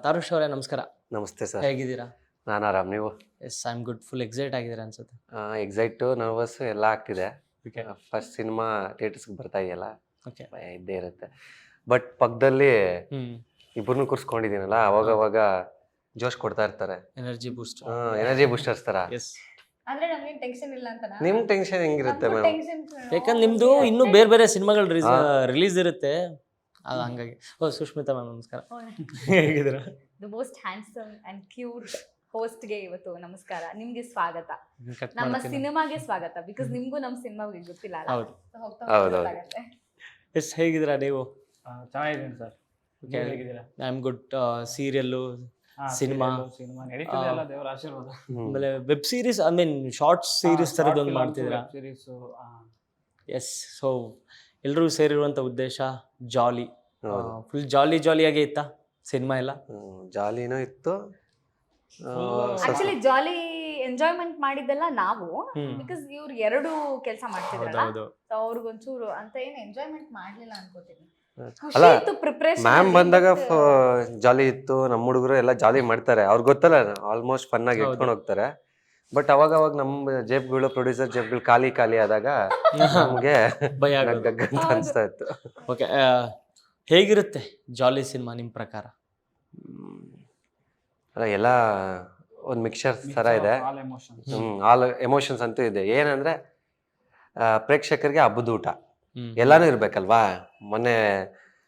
ತಾರುಷ್ ಅವರೇ ನಮಸ್ಕಾರ. ನಮಸ್ತೆ ಸರ್. ಹೇಗಿದ್ದೀರಾ? ನಾನು ಆರಾಮ್, ನೀವು? Yes, I am good. Full excite ಆಗಿದ್ದೀರಾ ಅನ್ಸುತ್ತೆ. ಎಕ್ಸೈಟು, ನರ್ವಸ್ಸು ಎಲ್ಲ ಆಗ್ತಿದೆ. ಓಕೆ. ಫಸ್ಟ್ ಸಿನಿಮಾ ಥಿಯೇಟರ್ಸ್ಗೆ ಬರ್ತಾ ಇದೆಯಲ್ಲ, ಓಕೆ. ಭಯ ಇದ್ದೇ ಇರುತ್ತೆ. ಬಟ್ ಪಕ್ಕದಲ್ಲಿ ಹ್ಮ್. ಇಬ್ಬರನ್ನೂ ಕೂರಿಸ್ಕೊಂಡಿದ್ದೀನಲ್ಲ, ಅವಾಗ ಜೋಶ್ ಕೊಡ್ತಾ ಇರ್ತಾರೆ. Energy boost. ಎನರ್ಜಿ ಬೂಸ್ಟರ್ಸ್ ಥರ. ಎಸ್. ಅಂದ್ರೆ ನಮ್ಗೇನ್ ಟೆನ್ಷನ್ ಇಲ್ಲ ಅಂತನಾ? ನಿಮ್ ಟೆನ್ಷನ್ ಹೆಂಗಿರುತ್ತೆ ಮ್ಯಾಮ್? ಯಾಕಂದ್ರೆ ನಿಮ್ದು ಇನ್ನೂ ಬೇರೆ ಬೇರೆ ಸಿನಿಮಾಗಳು ರಿಲೀಸ್ ಇರುತ್ತೆ, ಅದು ಹಂಗಾಗಿ. ಸುಷ್ಮಿತಾ ಮ್ಯಾಮ್ ನಮಸ್ಕಾರ. ಹೇಗಿದ್ದೀರಾ? The most handsome and cute ಹೋಸ್ಟ್ಗೆ ಇವತ್ತು ನಮಸ್ಕಾರ. ನಿಮ್ಗೆ ಸ್ವಾಗತ, ನಮ್ಮ ಸಿನಿಮಾಗೆ ಸ್ವಾಗತ. ಬಿಕಾಸ್ ನಿಮ್ಗೂ ನಮ್ಮ ಸಿನಿಮಾಗೆ ಗೊತ್ತಿಲ್ಲ ಅಲ್ಲ. ಹೌದು. ಹೌದು. ಎಸ್, ಹೇಗಿದ್ದೀರಾ ನೀವು? ಚೆನ್ನಾಗಿದ್ದೀನಿ ಸರ್. Okay. ಹೇಗಿದ್ದೀರಾ? I am good. Serial, cinema ನಡೀತಿದೆ ಅಲ್ಲ, ದೇವರ ಆಶೀರ್ವಾದ. ಆಮೇಲೆ web series, I mean short series ಥರದ್ದು ಒಂದು ಮಾಡ್ತಿದ್ದೀರಾ? ಸೀರೀಸು. ಎಸ್. ಸೊ ಎಲ್ಲರೂ ಸೇರಿರುವಂಥ ಉದ್ದೇಶ ಜಾಲಿ. ಫುಲ್ ಜಾಲಿಯಾಗೇ ಇತ್ತಾ ಸಿನಿಮಾ ಎಲ್ಲ? ಜಾಲಿನೂ ಇತ್ತು. ಆಕ್ಚುಲಿ ಜಾಲಿ ಎಂಜಾಯ್ಮೆಂಟ್ ಮಾಡಿದ್ದೆಲ್ಲ ನಾವು, ಬಿಕಾಸ್ ಇವ್ರು ಎರಡು ಕೆಲಸ ಮಾಡ್ತಿದ್ರಲ್ಲ, ಸೊ ಅವ್ರಿಗೊಂಚೂರು ಅಂತ ಏನು ಎಂಜಾಯ್ಮೆಂಟ್ ಮಾಡ್ಲಿಲ್ಲ ಅನ್ಕೋತೀನಿ. ಅಲ್ಲ, ಮ್ಯಾಮ್ ಬಂದಾಗ ಜಾಲಿ ಇತ್ತು. ನಮ್ಮ ಹುಡುಗರು ಎಲ್ಲ ಜಾಲಿ ಮಾಡ್ತಾರೆ, ಅವ್ರಿಗೆ ಗೊತ್ತಲ್ಲ, ಆಲ್ಮೋಸ್ಟ್ ಫನ್ ಆಗಿ ಇಟ್ಕೊಂಡು ಹೋಗ್ತಾರೆ. ಬಟ್ ಅವಾಗ ನಮ್ಮ ಜೇಬ್ಗಳು, ಪ್ರೊಡ್ಯೂಸರ್ ಜೇಬ್ಗಳು ಖಾಲಿ ಆದಾಗ ನಮ್ಗೆ ಭಯ ಗಗ್ಗಂತ ಅನ್ಸ್ತಾ ಇತ್ತು. ಓಕೆ. ಹೇಗಿರುತ್ತೆ ಜಾಲಿ ಸಿನಿಮಾ ನಿಮ್ಮ ಪ್ರಕಾರ? ಅಲ್ಲ, ಎಲ್ಲ ಒಂದು ಮಿಕ್ಸರ್ ಥರ ಇದೆ. All emotion. ಆಲ್ ಎಮೋಷನ್ಸ್ ಅಂತೂ ಇದೆ. ಏನಂದ್ರೆ ಪ್ರೇಕ್ಷಕರಿಗೆ ಹಬ್ಬದ ಊಟ ಎಲ್ಲಾನು ಇರ್ಬೇಕಲ್ವಾ.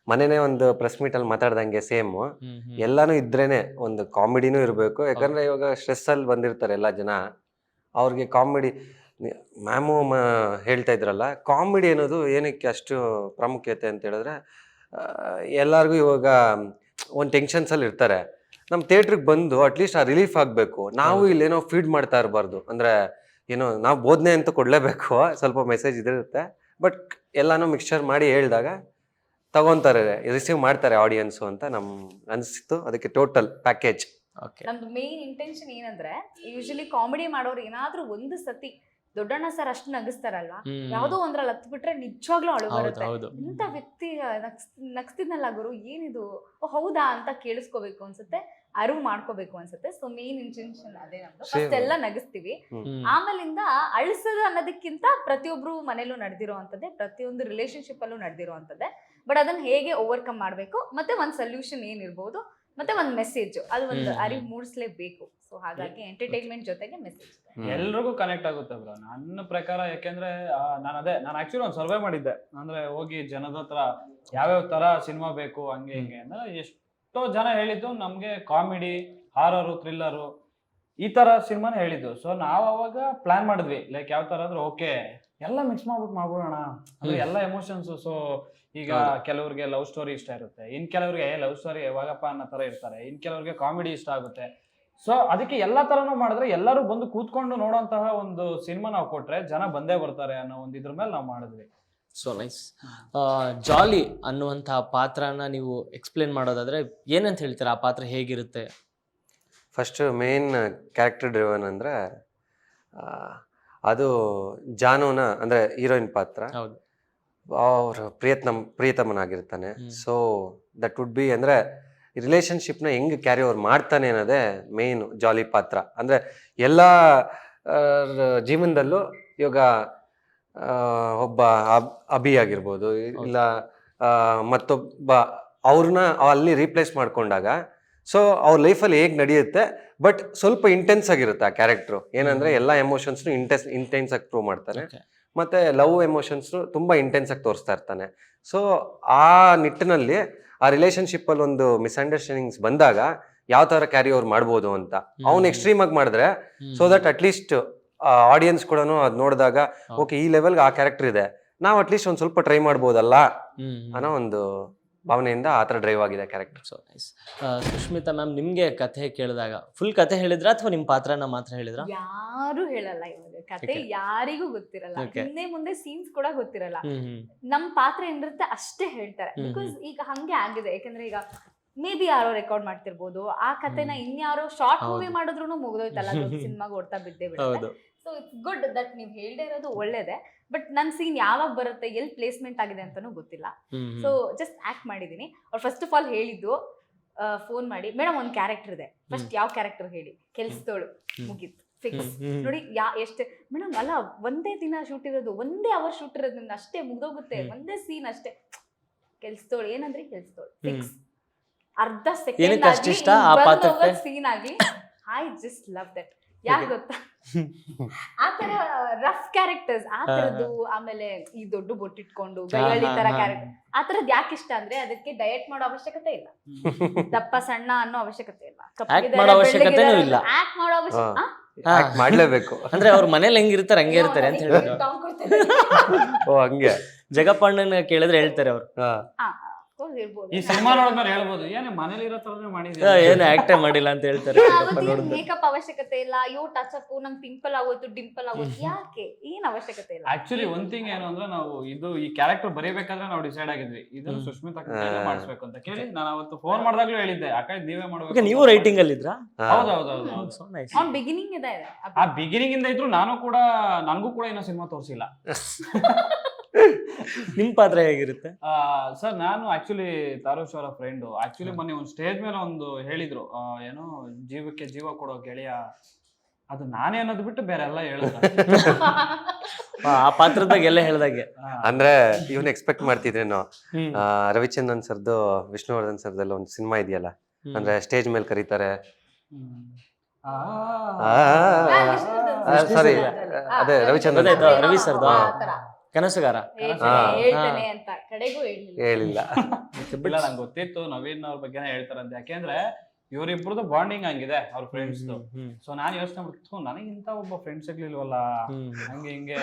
ಮೊನ್ನೆನೇ ಒಂದು ಪ್ರೆಸ್ ಮೀಟ್ ಅಲ್ಲಿ ಮಾತಾಡ್ದಂಗೆ ಸೇಮ್ ಎಲ್ಲಾನು ಇದ್ರೇನೆ ಒಂದು ಕಾಮಿಡಿನೂ ಇರಬೇಕು. ಯಾಕಂದ್ರೆ ಇವಾಗ ಸ್ಟ್ರೆಸ್ ಅಲ್ಲಿ ಬಂದಿರ್ತಾರೆ ಎಲ್ಲ ಜನ, ಅವ್ರಿಗೆ ಕಾಮಿಡಿ. ಮ್ಯಾಮು ಹೇಳ್ತಾ ಇದ್ರಲ್ಲ, ಕಾಮಿಡಿ ಅನ್ನೋದು ಏನಕ್ಕೆ ಅಷ್ಟು ಪ್ರಾಮುಖ್ಯತೆ ಅಂತ ಹೇಳಿದ್ರೆ, ಎಲ್ಲರಿಗೂ ಇವಾಗ ಒಂದು ಟೆನ್ಷನ್ಸಲ್ಲಿ ಇರ್ತಾರೆ. ನಮ್ಮ ಥಿಯೇಟ್ರಿಗೆ ಬಂದು ಅಟ್ಲೀಸ್ಟ್ ಆ ರಿಲೀಫ್ ಆಗಬೇಕು. ನಾವು ಇಲ್ಲೇನೋ ಫೀಡ್ ಮಾಡ್ತಾ ಇರಬಾರ್ದು. ಅಂದರೆ ಏನೋ ನಾವು ಬೋಧನೆ ಅಂತೂ ಕೊಡಲೇಬೇಕು, ಸ್ವಲ್ಪ ಮೆಸೇಜ್ ಇದಿರುತ್ತೆ. ಬಟ್ ಎಲ್ಲಾನು ಮಿಕ್ಸ್ಚರ್ ಮಾಡಿ ಹೇಳಿದಾಗ ತಗೊತಾರೆ, ರಿಸೀವ್ ಮಾಡ್ತಾರೆ ಆಡಿಯನ್ಸು ಅಂತ ಅನಿಸ್ತು. ಅದಕ್ಕೆ ಟೋಟಲ್ ಪ್ಯಾಕೇಜ್. ನಮ್ದು ಮೇನ್ ಇಂಟೆನ್ಷನ್ ಏನಂದ್ರೆ, ಯೂಶಲಿ ಕಾಮಿಡಿ ಮಾಡೋರು ಏನಾದ್ರೂ ಒಂದು ಸತಿ ದೊಡ್ಡಣ್ಣ ಸರ್ ಅಷ್ಟು ನಗಿಸ್ತಾರಲ್ವಾ, ಯಾವ್ದೋ ಒಂದ್ರಲ್ಲಿ ಹತ್ ಬಿಟ್ರೆ ನಿಜವಾಗ್ಲೂ ಅಳು ಬರುತ್ತೆ. ಇಂಥ ವ್ಯಕ್ತಿ ನಗಿಸ್ತಿದ್ನಲ್ಲ ಗುರು, ಏನಿದು, ಹೌದಾ ಅಂತ ಕೇಳಿಸ್ಕೋಬೇಕು ಅನ್ಸುತ್ತೆ, ಅರಿವು ಮಾಡ್ಕೋಬೇಕು ಅನ್ಸುತ್ತೆ. ಸೊ ಮೇನ್ ಇಂಟೆನ್ಷನ್ ಅದೇ ನಮ್ದು. ಫಸ್ಟ್ ಎಲ್ಲ ನಗಿಸ್ತೀವಿ, ಆಮೇಲಿಂದ ಅಳಿಸೋದು ಅನ್ನೋದಕ್ಕಿಂತ ಪ್ರತಿಯೊಬ್ರು ಮನೇಲೂ ನಡೆದಿರೋ ಅಂತದ್ದೇ, ಪ್ರತಿಯೊಂದು ರಿಲೇಶನ್ಶಿಪ್ ಅಲ್ಲೂ ನಡೆದಿರೋ ಅಂತದ್ದೇ. ಬಟ್ ಅದನ್ನ ಹೇಗೆ ಓವರ್ಕಮ್ ಮಾಡ್ಬೇಕು, ಮತ್ತೆ ಒಂದ್ ಸೊಲ್ಯೂಷನ್ ಏನಿರ್ಬೋದು, ಮತ್ತೆ ಒಂದ್ ಮೆಸೇಜ್, ಅದು ಒಂದು ಅರಿವು ಮೂಡಿಸ್ಲೇಬೇಕು. ಸೊ ಹಾಗಾಗಿ ಎಂಟರ್ಟೈನ್ಮೆಂಟ್ ಜೊತೆಗೆ ಮೆಸೇಜ್ ಎಲ್ರಿಗೂ ಕನೆಕ್ಟ್ ಆಗುತ್ತೆ ಬ್ರೋ, ನನ್ನ ಪ್ರಕಾರ. ಯಾಕೆಂದ್ರೆ ನಾನು ಆಕ್ಚುಲಿ ಒಂದು ಸರ್ವೆ ಮಾಡಿದ್ದೆ. ಅಂದ್ರೆ ಹೋಗಿ ಜನದ ಹತ್ರ ಯಾವ್ಯಾವ ತರ ಸಿನಿಮಾ ಬೇಕು ಹಂಗೆ ಹಿಂಗೆ ಅಂದ್ರೆ, ಎಷ್ಟೋ ಜನ ಹೇಳಿದ್ದು ನಮ್ಗೆ ಕಾಮಿಡಿ, ಹಾರರು, ಥ್ರಿಲ್ಲರು ಈ ತರ ಸಿನಿಮಾನ ಹೇಳಿದ್ದು. ಸೊ ನಾವ್ ಅವಾಗ ಪ್ಲಾನ್ ಮಾಡಿದ್ವಿ, ಲೈಕ್ ಯಾವ ತರ ಅಂದ್ರೆ, ಓಕೆ ಎಲ್ಲ ಮಿಕ್ಸ್ ಮಾಡ್ಬಿಡೋಣ ಅಂದ್ರೆ ಎಲ್ಲ ಎಮೋಷನ್ಸ್. ಸೊ ಈಗ ಕೆಲವ್ರಿಗೆ ಲವ್ ಸ್ಟೋರಿ ಇಷ್ಟ ಇರುತ್ತೆ, ಇನ್ ಕೆಲವ್ರಿಗೆ ಲವ್ ಸ್ಟೋರಿ ಯಾವಾಗಪ್ಪ ಅನ್ನೋ ತರ ಇರ್ತಾರೆ, ಇನ್ ಕೆಲವ್ರಿಗೆ ಕಾಮಿಡಿ ಇಷ್ಟ ಆಗುತ್ತೆ. ಸೊ ಅದಕ್ಕೆ ಎಲ್ಲಾ ತರನು ಮಾಡಿದ್ರೆ ಎಲ್ಲರೂ ಬಂದು ಕೂತ್ಕೊಂಡು ನೋಡೋಂತಹ ಒಂದು ಸಿನಿಮಾ ನಾವು ಕೊಟ್ರೆ ಜನ ಬಂದೇ ಬರ್ತಾರೆ ಅನ್ನೋ ಒಂದು ಇದ್ರ ಮೇಲೆ ನಾವು ಮಾಡಿದ್ವಿ. So nice. ಜಾಲಿ ಅನ್ನುವಂತಹ ಪಾತ್ರನ ನೀವು ಎಕ್ಸ್ಪ್ಲೇನ್ ಮಾಡೋದಾದ್ರೆ ಏನಂತ ಹೇಳ್ತೀರಾ? ಆ ಪಾತ್ರ ಹೇಗಿರುತ್ತೆ? ಫಸ್ಟ್ ಮೇನ್ ಕ್ಯಾರೆಕ್ಟರ್ ಡ್ರಿವನ್ ಅಂದ್ರೆ ಅದು ಜಾನುನ ಅಂದ್ರೆ ಹೀರೋಯಿನ್ ಪಾತ್ರ. ಹೌದು. ಅವ್ರ ಪ್ರಿಯತಮನಾಗಿರ್ತಾನೆ. ಸೊ ದಟ್ ವುಡ್ ಬಿ ಅಂದ್ರೆ ರಿಲೇಶನ್ಶಿಪ್ನ ಹೆಂಗೆ ಕ್ಯಾರಿ ಓವರ್ ಮಾಡ್ತಾನೆ ಅನ್ನೋದೇ ಮೇನ್ ಜಾಲಿ ಪಾತ್ರ. ಅಂದ್ರೆ ಎಲ್ಲ ಜೀವನದಲ್ಲೂ ಇವಾಗ ಒಬ್ಬ ಅಭಿ ಆಗಿರ್ಬೋದು, ಇಲ್ಲ ಮತ್ತೊಬ್ಬ ಅವ್ರನ್ನ ಅಲ್ಲಿ ರೀಪ್ಲೇಸ್ ಮಾಡ್ಕೊಂಡಾಗ, ಸೊ ಅವ್ರ ಲೈಫಲ್ಲಿ ಹೇಗೆ ನಡೆಯುತ್ತೆ, ಬಟ್ ಸ್ವಲ್ಪ ಇಂಟೆನ್ಸ್ ಆಗಿರುತ್ತೆ ಆ ಕ್ಯಾರೆಕ್ಟ್ರು. ಏನಂದ್ರೆ ಎಲ್ಲ ಎಮೋಷನ್ಸ್ನು ಇಂಟೆನ್ಸ್ ಆಗಿ ಪ್ರೂವ್ ಮಾಡ್ತಾನೆ, ಮತ್ತೆ ಲವ್ ಎಮೋಷನ್ಸ್ನು ತುಂಬಾ ಇಂಟೆನ್ಸ್ ಆಗಿ ತೋರಿಸ್ತಾ ಇರ್ತಾನೆ. ಸೊ ಆ ನಿಟ್ಟಿನಲ್ಲಿ ಆ ರಿಲೇಶನ್ಶಿಪ್ ಅಲ್ಲಿ ಒಂದು ಮಿಸ್ಅಂಡರ್ಸ್ಟ್ಯಾಂಡಿಂಗ್ಸ್ ಬಂದಾಗ ಯಾವ ತರ ಕ್ಯಾರಿ ಓವರ್ ಮಾಡ್ಬೋದು ಅಂತ ಅವ್ನು ಎಕ್ಸ್ಟ್ರೀಮ್ ಆಗಿ ಮಾಡಿದ್ರೆ, ಸೊ ದಟ್ ಅಟ್ಲೀಸ್ಟ್ ಆಡಿಯನ್ಸ್ ಕೂಡ ಅದ್ ನೋಡಿದಾಗ ಓಕೆ ಈ ಲೆವೆಲ್ಗೆ ಆ ಕ್ಯಾರೆಕ್ಟರ್ ಇದೆ, ನಾವು ಅಟ್ಲೀಸ್ಟ್ ಒಂದ್ ಸ್ವಲ್ಪ ಟ್ರೈ ಮಾಡ್ಬೋದಲ್ಲ ಅನ್ನೋ ಒಂದು ಭಾವನೆಯಿಂದ ಆ ಥರ ಡ್ರೈವ್ ಆಗಿದೆ character. So nice. Sushmita ma'am, ನಿಮ್ಗೆ ಕಥೆ ಕೇಳಿದಾಗ ಫುಲ್ ಕಥೆ ಹೇಳಿದ್ರ ಅಥವಾ ನಿಮ್ ಪಾತ್ರನ ಮಾತ್ರ ಹೇಳಿದ್ರ? ಯಾರು ಹೇಳಲ್ಲ ಇವಾಗ ಕತೆ, ಯಾರಿಗೂ ಗೊತ್ತಿರಲ್ಲ, ಹಿಂದೆ ಮುಂದೆ ಸೀನ್ಸ್ ಕೂಡ ಗೊತ್ತಿರಲ್ಲ. ನಮ್ ಪಾತ್ರ ಏನಿರುತ್ತೆ ಅಷ್ಟೇ ಹೇಳ್ತಾರೆ. ಬಿಕಾಸ್ ಈಗ ಹಂಗೆ ಆಗಿದೆ. ಯಾಕಂದ್ರೆ ಈಗ ಮೇ ಬಿ ಯಾರೋ ರೆಕಾರ್ಡ್ ಮಾಡ್ತಿರ್ಬೋದು, ಆ ಕಥೆನ ಇನ್ಯಾರೋ ಶಾರ್ಟ್ ಮೂವಿ ಮಾಡಿದ್ರು ಮುಗ್ದೋಯ್ತಲ್ಲ, ಸಿನಿಮಾಗೆ ಓಡ್ತಾ ಬಿದ್ದೇ ಬಿಡುತ್ತೆ. ಸೊ ಇಟ್ಸ್ ಗುಡ್ ದಟ್ ನೀವು ಹೇಳ್ದೆ ಇರೋದು ಒಳ್ಳೇದೆ. ಬಟ್ ನನ್ನ ಸೀನ್ ಯಾವಾಗ ಬರುತ್ತೆ, ಎಲ್ಲಿ ಪ್ಲೇಸ್ಮೆಂಟ್ ಆಗಿದೆ ಅಂತಾನೂ ಗೊತ್ತಿಲ್ಲ. ಸೊ ಜಸ್ಟ್ ಆಕ್ಟ್ ಮಾಡಿದೀನಿ. ಅವ್ರು ಫಸ್ಟ್ ಆಫ್ ಆಲ್ ಹೇಳಿದ್ದು ಫೋನ್ ಮಾಡಿ ಮೇಡಮ್ ಒಂದು ಕ್ಯಾರೆಕ್ಟರ್ ಇದೆ, ಫಸ್ಟ್ ಯಾವ ಕ್ಯಾರೆಕ್ಟರ್ ಹೇಳಿ, ಕೆಲ್ಸದೋಳು, ಮುಗೀತು ಫಿಕ್ಸ್. ನೋಡಿ ಎಷ್ಟು ಮೇಡಮ್ ಅಲ್ಲ, ಒಂದೇ ದಿನ ಶೂಟ್ ಇರೋದು, ಒಂದೇ ಅವರ್ ಶೂಟ್ ಇರೋದು, ಅಷ್ಟೇ ಮುಗ್ದೋಗುತ್ತೆ, ಒಂದೇ ಸೀನ್ ಅಷ್ಟೇ. ಕೆಲ್ಸದೋಳು ಏನಂದ್ರೆ ಕೆಲ್ಸದೋಳು ಫಿಕ್ಸ್. ಅರ್ಧ ಸೆಕೆಂಡ್ ಆಗ್ಲಿ ಸೀನ್ ಆಗ್ಲಿ, ಐ ಜಸ್ಟ್ ಲವ್ ದಟ್. ಯಾಕೆ ಗೊತ್ತಾ, ಆತರ ರಫ್ ಕ್ಯಾರೆಕ್ಟರ್ಸ್ ಆತರದ್ದು, ಆಮೇಲೆ ಈ ದೊಡ್ಡ ಬೊಟ್ಟಿಟ್ಕೊಂಡು ಗೈಹಳ್ಳಿ ತರ ಕ್ಯಾರೆಕ್ಟರ್, ಆತರದ್ ಯಾಕೆ ಇಷ್ಟ ಅಂದ್ರೆ ಅದಕ್ಕೆ ಡಯಟ್ ಮಾಡೋ ಅವಶ್ಯಕತೆ ಇಲ್ಲ, ದಪ್ಪ ಸಣ್ಣ ಅನ್ನೋ ಅವಶ್ಯಕತೆ ಇಲ್ಲ, ಆಕ್ಟ್ ಮಾಡೋ ಅವಶ್ಯಕತೆನೂ ಇಲ್ಲ, ಆಕ್ಟ್ ಮಾಡೋ ಅವಶ್ಯಕತೆ ಮಾಡ್ಲೇಬೇಕು. ಅಂದ್ರೆ ಅವ್ರ ಮನೇಲಿ ಹೆಂಗಿರ್ತಾರೆ ಹಂಗೆ ಇರ್ತಾರೆ ಅಂತ ಹೇಳಿದ್ರು. ಓ ಹಂಗೆ ಜಗಪ್ಪಣ್ಣನ ಕೇಳಿದ್ರೆ ಹೇಳ್ತಾರೆ ಅವ್ರು, ಈ ಸಿನಿಮಾ ನೋಡಿದ್ಮೇಲೆ ಹೇಳ್ಬೋದು ಏನು ಮನೇಲಿ ಇರೋ ತರನೇ ಮಾಡಿದ್ರೆ ಏನು ಆಕ್ಟೇ ಮಾಡಿಲ್ಲ ಅಂತ ಹೇಳ್ತಾರೆ. ಮೇಕಪ್ ಅವಶ್ಯಕತೆ ಇಲ್ಲ, ಯೋ ಟಚ್ ಅಪ್ ನಂಗೆ ಪಿಂಪಲ್ ಆಗೋಯ್ತು ಡಿಂಪಲ್ ಆಗೋಯ್ತು, ಯಾಕೆ ಏನ್ ಅವಶ್ಯಕತೆ ಇಲ್ಲ. ಆಕ್ಚುಲಿ ಒಂದ್ ಥಿಂಗ್ ಏನು ಅಂದ್ರೆ ನಾವು ಇದು ಈ ಕ್ಯಾರೆಕ್ಟರ್ ಬರೀಬೇಕಾದ್ರೆ ನಾವು ಡಿಸೈಡ್ ಆಗಿದ್ವಿ ಇದನ್ನು ಸುಷ್ಮಿತಾ ಮಾಡಿಸ್ಬೇಕು ಅಂತ ಕೇಳಿ ನಾನು ಅವತ್ತು ಫೋನ್ ಮಾಡಿದಾಗ್ಲೂ ಹೇಳಿದ್ದೆ, ಅಕ್ಕ ನೀವೇ ಮಾಡ್ಬೇಕು. ನೀವು ರೈಟಿಂಗ್ ಅಲ್ಲಿ ಇದ್ರಾ? ಹೌದೌದು. ಅವ್ನ್ ಬಿಗಿನಿಂಗ್ ಇದೆ, ಆ ಬಿಗಿನಿಂಗ್ ಇಂದ ಇದ್ರು ನನಗೂ ಕೂಡ ಇನ್ನೂ ಸಿನಿಮಾ ತೋರಿಸಿಲ್ಲ. ನಿಮ್ ಪಾತ್ರ ಹೇಗಿರುತ್ತೆ? ಸರ್ ನಾನು ಆಕ್ಚುಲಿ ತಾರುಷ್ ಅವರ ಫ್ರೆಂಡ್. ಆಕ್ಚುಲಿ ಮೊನ್ನೆ ಒಂದು ಸ್ಟೇಜ್ ಮೇಲೆ ಒಂದು ಹೇಳಿದ್ರು, ಏನೋ ಜೀವಕ್ಕೆ ಜೀವ ಕೊಡೋ ಗೆಳೆಯ, ಅದು ನಾನೇ ಅನ್ನೋದು ಬಿಟ್ಟು ಬೇರೆ ಎಲ್ಲ ಹೇಳಿದ್ರು. ಆ ಪಾತ್ರದಾಗ ಎಲ್ಲ ಹೇಳ್ದಾಗೆ. ಅಂದ್ರೆ ಇವನ್ ಎಕ್ಸ್ಪೆಕ್ಟ್ ಮಾಡ್ತಿದ್ರೇನೋ, ರವಿಚಂದ್ರನ್ ಸರ್ದು ವಿಷ್ಣುವರ್ಧನ್ ಸರ್ದೆಲ್ಲ ಒಂದು ಸಿನಿಮಾ ಇದೆಯಲ್ಲ, ಅಂದ್ರೆ ಸ್ಟೇಜ್ ಮೇಲೆ ಕರೀತಾರೆ, ಸಾರಿ ಅದೇ ರವಿಚಂದ್ರನ್ ರವಿ ಸರ್ದು ಕನಸುಗಾರ ಹೇಳ್ತಾನೆ ಅಂತ ಕಡೆಗೂ ಹೇಳಿಲ್ಲ. ಇಲ್ಲ ನಂಗೆ ಗೊತ್ತಿತ್ತು ನವೀನ್ ಅವ್ರ ಬಗ್ಗೆನೇ ಹೇಳ್ತಾರಂತೆ, ಯಾಕೆಂದ್ರೆ ಇವ್ರಿಬ್ರದ್ದು ಬಾಂಡಿಂಗ್ ಹಂಗಿದೆ ಅವ್ರ ಫ್ರೆಂಡ್ಸ್. ಸೊ ನಾನ್ ಯೋಚನೆ ಮಾಡ್ತು ನನಗಿಂತ ಒಬ್ಬ ಫ್ರೆಂಡ್ ಸಿಗ್ಲಿಲ್ವಲ್ಲ ಹಂಗೆ ಹಿಂಗೆ.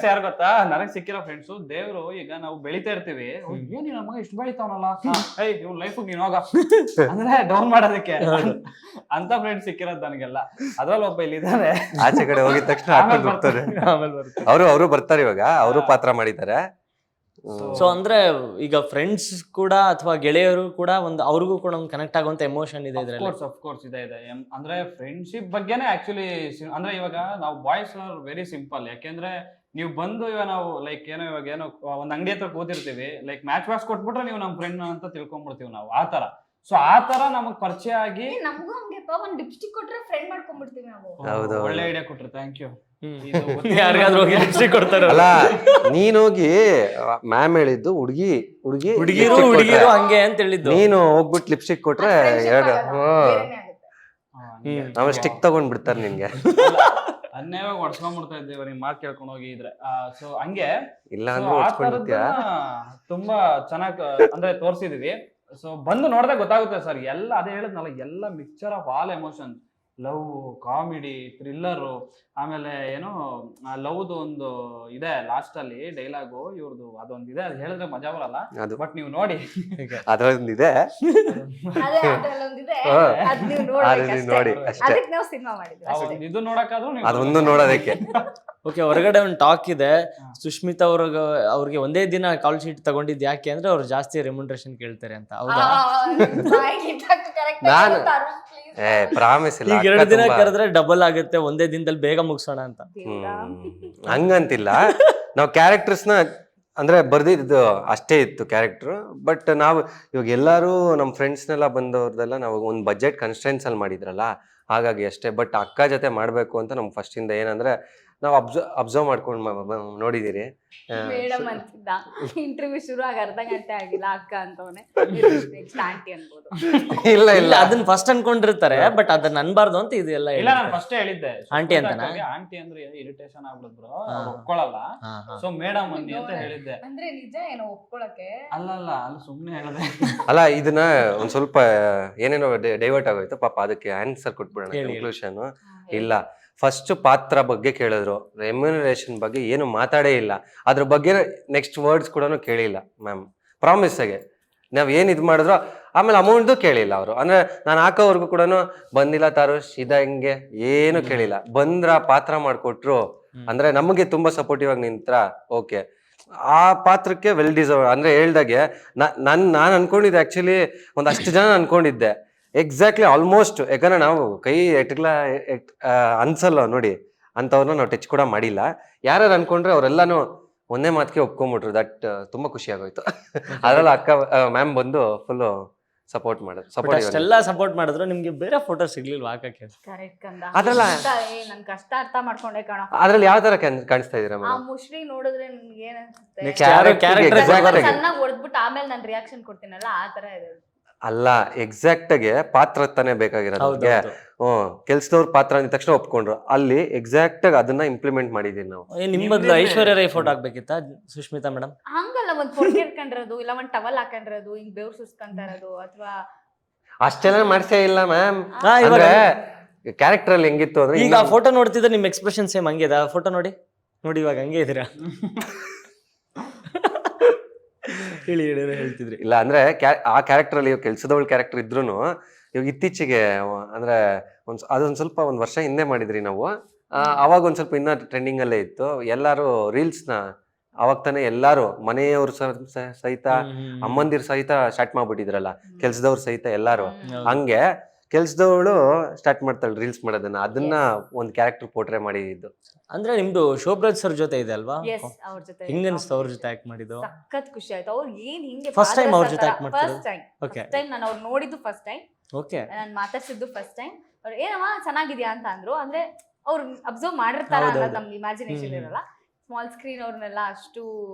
ಯಾರು ಗೊತ್ತಾ, ನನಗ್ ಸಿಕ್ಕಿರೋ ಫ್ರೆಂಡ್ಸ್ ದೇವ್ರು, ಈಗ ನಾವು ಬೆಳಿತಾ ಇರ್ತೀವಿ, ಏನ್ ನನ್ನ ಮಗ ಇಷ್ಟು ಬೆಳಿತಾವನಲ್ಲ, ಇವ್ ಲೈಫ್ ನೀನ್ ಹೋಗ ಅಂದ್ರೆ ಡೌನ್ ಮಾಡೋದಕ್ಕೆ ಅಂತ ಫ್ರೆಂಡ್ಸ್ ಸಿಕ್ಕಿರೋದು ನನಗೆಲ್ಲ. ಅದ್ರಲ್ಲಿ ಒಬ್ಬ ಇಲ್ಲಿದ್ದಾರೆ, ಆಚೆ ಕಡೆ ಹೋಗಿದ ತಕ್ಷಣ ಅವರು ಬರ್ತಾರೆ, ಇವಾಗ ಅವರು ಪಾತ್ರ ಮಾಡಿದ್ದಾರೆ. ಸೊ ಅಂದ್ರೆ ಈಗ ಫ್ರೆಂಡ್ಸ್ ಕೂಡ ಅಥವಾ ಗೆಳೆಯರು ಕೂಡ ಒಂದು ಅವ್ರಿಗೂ ಕೂಡ ಒಂದು ಕನೆಕ್ಟ್ ಆಗುವಂತ ಎಮೋಷನ್ ಇದೆ ಇದ್ರಲ್ಲಿ. ಅಫ್ಕೋರ್ಸ್ ಇದೆ. ಅಂದ್ರೆ ಫ್ರೆಂಡ್ಶಿಪ್ ಬಗ್ಗೆನೇ ಆಕ್ಚುಲಿ ಅಂದ್ರೆ ಇವಾಗ ನಾವು ಬಾಯ್ಸ್ ಆರ್ ವೆರಿ ಸಿಂಪಲ್. ಯಾಕೆಂದ್ರೆ ನೀವು ಬಂದು ಇವಾಗ ನಾವು ಲೈಕ್ ಏನೋ ಒಂದ್ ಅಂಗಡಿ ಹತ್ರ ಕೂತಿರ್ತೀವಿ, ಲೈಕ್ ಮ್ಯಾಚ್ ಬಾಕ್ಸ್ ಕೊಟ್ಬಿಟ್ರೆ ನೀವು ನಮ್ ಫ್ರೆಂಡ್ ಅಂತ ತಿಳ್ಕೊಂಡ್ಬಿಡ್ತೀವಿ ನಾವು, ಆತರ. ಸೊ ಆತರ ನಮಗ್ ಪರಿಚಯ ಆಗಿ ನಮಗೂ ಹಂಗೆಪ್ಪ ಒಂದ್ ಲಿಪ್ಸ್ಟಿಕ್ ಕೊಟ್ರೆ ಫ್ರೆಂಡ್ ಮಾಡ್ಕೊಂಡ್ಬಿಡ್ತೀವಿ ನಾವು. ಒಳ್ಳೆ ಐಡಿಯಾ ಕೊಟ್ರು, ಥ್ಯಾಂಕ್ ಯು. ಯಾರಿಗಾದ್ರೂ ಹೋಗಿ ಲಿಪ್ಸ್ಟಿಕ್ ಕೊಡ್ತಾರ? ಅಲ್ಲ, ನೀನೋಗಿ ಮ್ಯಾಮ್ ಹೇಳಿದ್ದು ಹುಡುಗಿರು ಹಂಗೆ ಅಂತ ಹೇಳಿದ್ದು, ನೀನು ಹೋಗ್ಬಿಟ್ಟು ಲಿಪ್ಸ್ಟಿಕ್ ಕೊಟ್ರೆ ಎರಡು ನಾವು ಸ್ಟಿಕ್ ತಗೊಂಡ್ ಬಿಡ್ತಾರೆ ನಿನ್ಗೆ. ಅನ್ನೇವಾಗ ಹೊಡ್ಸ್ಕೊಂಡ್ಬಿಡ್ತಾ ಇದ್ದೇವೆ ನಿಮ್ ಮಾತು ಕೇಳ್ಕೊಂಡು ಹೋಗಿ ಇದ್ರೆ. ಸೊ ಹಂಗೆ ಇಲ್ಲ ಅಂದ್ರೆ ತುಂಬಾ ಚೆನ್ನಾಗ್ ಅಂದ್ರೆ ತೋರ್ಸಿದೀವಿ. ಸೊ ಬಂದು ನೋಡಿದಾಗ ಗೊತ್ತಾಗುತ್ತೆ ಸರ್, ಎಲ್ಲ ಅದೇ ಹೇಳಿದ್ನಲ್ಲ, ಎಲ್ಲ mixture of all emotion, love, comedy, thriller, ಆಮೇಲೆ ಏನೋ ಲವ್ದು ಒಂದು ಇದೆ ಲಾಸ್ಟ್ ಅಲ್ಲಿ ಡೈಲಾಗು ಇವ್ರದ್ದು, ಅದೊಂದಿದೆ, ಅದು ಹೇಳಿದ್ರೆ ಮಜಾ ಬರಲ್ಲ, ಬಟ್ ನೀವು ನೋಡಿ ಅದೊಂದಿದೆ, ನೋಡಿ ಇದು ನೋಡಕ್ಕಾದ್ರೂ ಅದೊಂದು ನೋಡೋದಕ್ಕೆ. ಓಕೆ, ಹೊರಗಡೆ ಒಂದು ಟಾಕ್ ಇದೆ, ಸುಷ್ಮಿತಾ ಅವ್ರಿಗೆ ಒಂದೇ ದಿನ ಕಾಲ್ ಶೀಟ್ ತಗೊಂಡಿದ್ ಯಾಕೆ ಅಂದ್ರೆ ಅವ್ರು ಜಾಸ್ತಿ ರೆಮ್ಯುನರೇಷನ್ ಕೇಳ್ತಾರೆ ಅಂತ. ಹೌದಾ? ಪ್ರಾಮಿಸ್ ಇಲ್ಲ, ಈಗ 2 ದಿನ ಕರೆದ್ರೆ ಡಬಲ್ ಆಗುತ್ತೆ, ಒಂದೇ ದಿನದಲ್ಲಿ ಬೇಗ ಮುಗಿಸೋಣ ಅಂತ. ಹಂಗಂತಿಲ್ಲ, ನಾವು ಕ್ಯಾರೆಕ್ಟರ್ಸ್ನ ಅಂದ್ರೆ ಬರ್ದಿದ್ದು ಅಷ್ಟೇ ಇತ್ತು ಕ್ಯಾರೆಕ್ಟರ್. ಬಟ್ ನಾವು ಇವಾಗ ಎಲ್ಲಾರು ನಮ್ಮ ಫ್ರೆಂಡ್ಸ್ನೆಲ್ಲ ಬಂದವ್ರದೆಲ್ಲ ನಾವು ಒಂದು ಬಜೆಟ್ ಕನ್ಸ್ಟ್ರೆನ್ಸ್ ಅಲ್ಲಿ ಮಾಡಿದ್ರಲ್ಲ, ಹಾಗಾಗಿ ಅಷ್ಟೇ. ಬಟ್ ಅಕ್ಕ ಜೊತೆ ಮಾಡ್ಬೇಕು ಅಂತ ನಮ್ಗೆ ಫಸ್ಟ್ ಇಂದ ಏನಂದ್ರೆ ನಾವು ಅಬ್ಸರ್ವ್ ಮಾಡ್ಕೊಂಡು ನೋಡಿದೀರಿ. ಮೇಡಮ್ ಅಂತಿದ್ದ, ಇಂಟರ್ವ್ಯೂ ಶುರು ಆಗ ಅರ್ಧ ಗಂಟೆ ಆಗಿಲ್ಲ ಅಕ್ಕ ಅಂತವನೇ ಆಂಟಿ ಅನ್ಬೋದು. ಇಲ್ಲ ಅದನ್ನ ಫಸ್ಟ್ ಅನ್ಕೊಂಡಿರ್ತಾರೆ, ಬಟ್ ಅದನ್ನ ಅನ್ಬಾರ್ದು ಅಂತ ಇದೆಲ್ಲ. ಇಲ್ಲ, ನಾನು ಫಸ್ಟ್ ಹೇಳಿದ್ದೆ ಆಂಟಿ ಅಂತಾನ. ಆಂಟಿ ಅಂದ್ರೆ ಇರಿಟೇಷನ್ ಆಗ್ಬಿಡಿದ್ರು, ಒಪ್ಕೊಳ್ಳಲ್ಲ. ಸೊ ಮೇಡಮ್ ಅನ್ನಿ ಅಂತ ಹೇಳಿದ್ದೆ. ಅಂದ್ರೆ ನಿಜ ಏನೋ ಒಪ್ಕೊಳಕ್ಕೆ ಅಲ್ಲ ಸುಮ್ನೆ ಹೇಳಿದೆ. ಅಲ್ಲ, ಇದನ್ನ ಒಂದ್ ಸ್ವಲ್ಪ ಏನೇನೋ ಡೈವರ್ಟ್ ಆಗೋಯ್ತು ಪಾಪ, ಅದಕ್ಕೆ ಆನ್ಸರ್ ಕೊಟ್ಬಿಡೋಣ. ಕನ್ಕ್ಲೂಷನ್ ಇಲ್ಲ, ಫಸ್ಟ್ ಪಾತ್ರ ಬಗ್ಗೆ ಕೇಳಿದ್ರು, ರೆಮ್ಯುನರೇಷನ್ ಬಗ್ಗೆ ಏನು ಮಾತಾಡೇ ಇಲ್ಲ, ಅದ್ರ ಬಗ್ಗೆ ನೆಕ್ಸ್ಟ್ ವರ್ಡ್ಸ್ ಕೂಡ ಕೇಳಿಲ್ಲ ಮ್ಯಾಮ್. ಪ್ರಾಮಿಸ್ ಆಗಿ ನಾವ್ ಏನ್ ಇದ್ ಮಾಡಿದ್ರು, ಆಮೇಲೆ ಅಮೌಂಟ್ದು ಕೇಳಿಲ್ಲ ಅವರು. ಅಂದ್ರೆ ನಾನು ಹಾಕೋವರೆಗೂ ಕೂಡ ಬಂದಿಲ್ಲ ತಾರುಷ್ ಇದ ಹಿಂಗೆ ಏನು ಕೇಳಿಲ್ಲ, ಬಂದ್ರ ಪಾತ್ರ ಮಾಡ್ಕೊಟ್ರು ಅಂದ್ರೆ ನಮಗೆ ತುಂಬಾ ಸಪೋರ್ಟಿವ್ ಆಗಿ ನಿಂತ್ರ. ಓಕೆ, ಆ ಪಾತ್ರಕ್ಕೆ ವೆಲ್ ಡಿಸರ್ವ್. ಅಂದ್ರೆ ಹೇಳ್ದಾಗೆ ನಾನು ಅನ್ಕೊಂಡಿದ್ದೆ, ಆಕ್ಚುಲಿ ಒಂದಷ್ಟು ಜನ ಅನ್ಕೊಂಡಿದ್ದೆ ಎಕ್ಸಾಕ್ಟ್ಲಿ ಆಲ್ಮೋಸ್ಟ್. ಯಾಕಂದ್ರೆ ನಾವು ಕೈ ಅನ್ಸಲ್ಲ ನೋಡಿ ಅಂತವ್ರನ್ನ ನಾವು ಟಚ್ ಕೂಡ ಮಾಡಿಲ್ಲ. ಯಾರು ಅನ್ಕೊಂಡ್ರೆ ಅವರೆಲ್ಲಾನು ಒಂದೇ ಮಾತಿಗೆ ಒಪ್ಕೊಂಡ್ಬಿಟ್ರು. ದಟ್ ತುಂಬಾ ಖುಷಿ ಆಗೋಯ್ತು. ಅದ್ರಲ್ಲಿ ಅಕ್ಕ ಮ್ಯಾಮ್ ಬಂದು ಫುಲ್ಲು ಸಪೋರ್ಟ್ ಮಾಡೋದು ಬಟ್ ಅಷ್ಟೆಲ್ಲ ಸಪೋರ್ಟ್ ಮಾಡಿದ್ರು ನಿಮ್ಗೆ ಬೇರೆ ಫೋಟೋ ಸಿಗ್ಲಿಲ್ವಾ ಹಾಕಕ್ಕೆ? ಕರೆಕ್ಟ್ ಕಂದ. ಅದ್ರಲ್ಲ ನನ್ ಕಷ್ಟ ಅರ್ಥ ಮಾಡ್ಕೊಂಡೆ ಕಣ. ಅದ್ರಲ್ಲಿ ಯಾವ ತರ ಕಾಣಿಸ್ತಾ ಇದೀರಾ ಆ ಮೇಡಮ್? ಮುಷ್ರಿ ನೋಡಿದ್ರೆ ನನ್ಗೆ ಏನ್ ಅನ್ಸುತ್ತೆ, Next ಯಾರೋ character ಚೆನ್ನಾಗಿ ಹೊಡೆದ್ಬಿಟ್ಟು ಆಮೇಲೆ ನಾನು ರಿಯಾಕ್ಷನ್ ಕೊಡ್ತೀನಲ್ಲ ಆ ತರ ಇದೆ. ಅಲ್ಲ, ಎಕ್ಸಾಕ್ಟ್ ಆಗಿ ಪಾತ್ರ ತಾನೇ ಬೇಕಾಗಿರೋದು ಅವ್ರಿಗೆ. ಕೆಲ್ಸದವ್ರ ಪಾತ್ರ ಅಂದ ತಕ್ಷಣ ಒಪ್ಕೊಂಡ್ರು. ಅಲ್ಲಿ ಎಕ್ಸಾಕ್ಟ್ ಆಗಿ ಅದನ್ನ ಇಂಪ್ಲಿಮೆಂಟ್ ಮಾಡಿದೀವಿ ನಾವು. ನಿಮ್ ಬದಲು ಐಶ್ವರ್ಯ ರೈ ಫೋಟೋ ಹಾಕ್ಬೇಕಿತ್ತ ಸುಷ್ಮಿತಾ ಮೇಡಮ್? ಹಂಗಲ್ಲ, ಒಂದ್ ಪೊರ್ಕೆ ಇಟ್ಕೊಂಡಿರೋದು ಇಲ್ಲ ಒಂದ್ ಟವಲ್ ಹಾಕೊಂಡಿರೋದು, ಹಿಂಗ್ ಬೆವ್ರು ಸುಸ್ಕೊಂತ ಇರೋದು, ಅಥವಾ ಅಷ್ಟೆಲ್ಲ ಮಾಡ್ಸೇ ಇಲ್ಲ ಮ್ಯಾಮ್. ಇವಾಗ ಕ್ಯಾರೆಕ್ಟರ್ ಅಲ್ಲಿ ಹೆಂಗಿತ್ತು ಅಂದ್ರೆ ಈಗ ಫೋಟೋ ನೋಡ್ತಿದ್ರೆ ನಿಮ್ ಎಕ್ಸ್ಪ್ರೆಷನ್ ಸೇಮ್ ಹಂಗೆ ಇದೆ. ಫೋಟೋ ನೋಡಿ ಇವಾಗ ಹಂಗೆ ಇದೀರಾ. ಹೇಳಿ ಹೇಳ್ತಿದ್ರಿ. ಇಲ್ಲ ಅಂದ್ರೆ ಆ ಕ್ಯಾರೆಕ್ಟರ್ ಅಲ್ಲಿ ಕೆಲ್ಸದವಳ ಕ್ಯಾರೆಕ್ಟರ್ ಇದ್ರೂನು ಇವಾಗ ಇತ್ತೀಚೆಗೆ ಅಂದ್ರೆ ಅದೊಂದ್ ಸ್ವಲ್ಪ ಒಂದ್ ವರ್ಷ ಹಿಂದೆ ಮಾಡಿದ್ರಿ ನಾವು. ಅವಾಗ ಒಂದ್ ಸ್ವಲ್ಪ ಇನ್ನ ಟ್ರೆಂಡಿಂಗ್ ಅಲ್ಲೇ ಇತ್ತು. ಎಲ್ಲಾರು ರೀಲ್ಸ್ ನ ಅವಾಗ ತಾನೇ ಎಲ್ಲಾರು ಮನೆಯವ್ರ ಸಹಿತ ಅಮ್ಮಂದಿರ್ ಸಹಿತ ಸ್ಟಾರ್ಟ್ ಮಾಡ್ಬಿಟ್ಟಿದ್ರಲ್ಲ, ಕೆಲ್ಸದವ್ರ ಸಹಿತ ಎಲ್ಲಾರು. ಹಂಗೆ ಕೆಲ್ಸದವಳು ಸ್ಟಾರ್ಟ್ ಮಾಡ್ತಾಳೆ ರೀಲ್ಸ್ ಮಾಡೋದನ್ನ. ಅದನ್ನ ಒಂದ್ ಕ್ಯಾರೆಕ್ಟರ್ ಪೋರ್ಟ್ರೇ ಮಾಡಿದ್ದು. ಅಂದ್ರೆ ನಿಮ್ದು ಶೋಭರಾಜ್ ಸರ್ ಜೊತೆ ಇದೆ ಅಲ್ವಾ? ಅವ್ರ ಜೊತೆ ಹಿಂಗ್ ಅನ್ಸ್ತು ಅವ್ರ ಜೊತೆ ಆಕ್ಟ್ ಮಾಡಿದ್ದು? ಸಖತ್ ಖುಷಿ ಆಯ್ತು. ಅವ್ರು ಏನ್ ಹಿಂಗೆ First time ಅವ್ರ ಜೊತೆ act ಮಾಡ್ತಿರೋದು? ಫಸ್ಟ್ ಟೈಮ್ ನಾನು ಅವ್ರು ನೋಡಿದ್ದು ಫಸ್ಟ್ ಟೈಮ್, ಓಕೆ. ನಾನು ಮಾತಾಡ್ಸಿದ್ದು ಫಸ್ಟ್ ಟೈಮ್. ಅವ್ರು ಏನಮ್ಮ ಚೆನ್ನಾಗಿದ್ಯಾ ಅಂತ ಅಂದ್ರು. ಅಂದ್ರೆ ಅವ್ರು ಅಬ್ಸರ್ವ್ ಮಾಡಿರ್ತಾರ ಅನ್ನೋದು ನಮ್ಗೆ ಇಮ್ಯಾಜಿನೇಷನ್ ಇರಲ್ಲ. ಸ್ಮಾಲ್ ಸ್ಕ್ರೀನ್ ಅವ್ರನ್ನೆಲ್ಲ ಅಷ್ಟು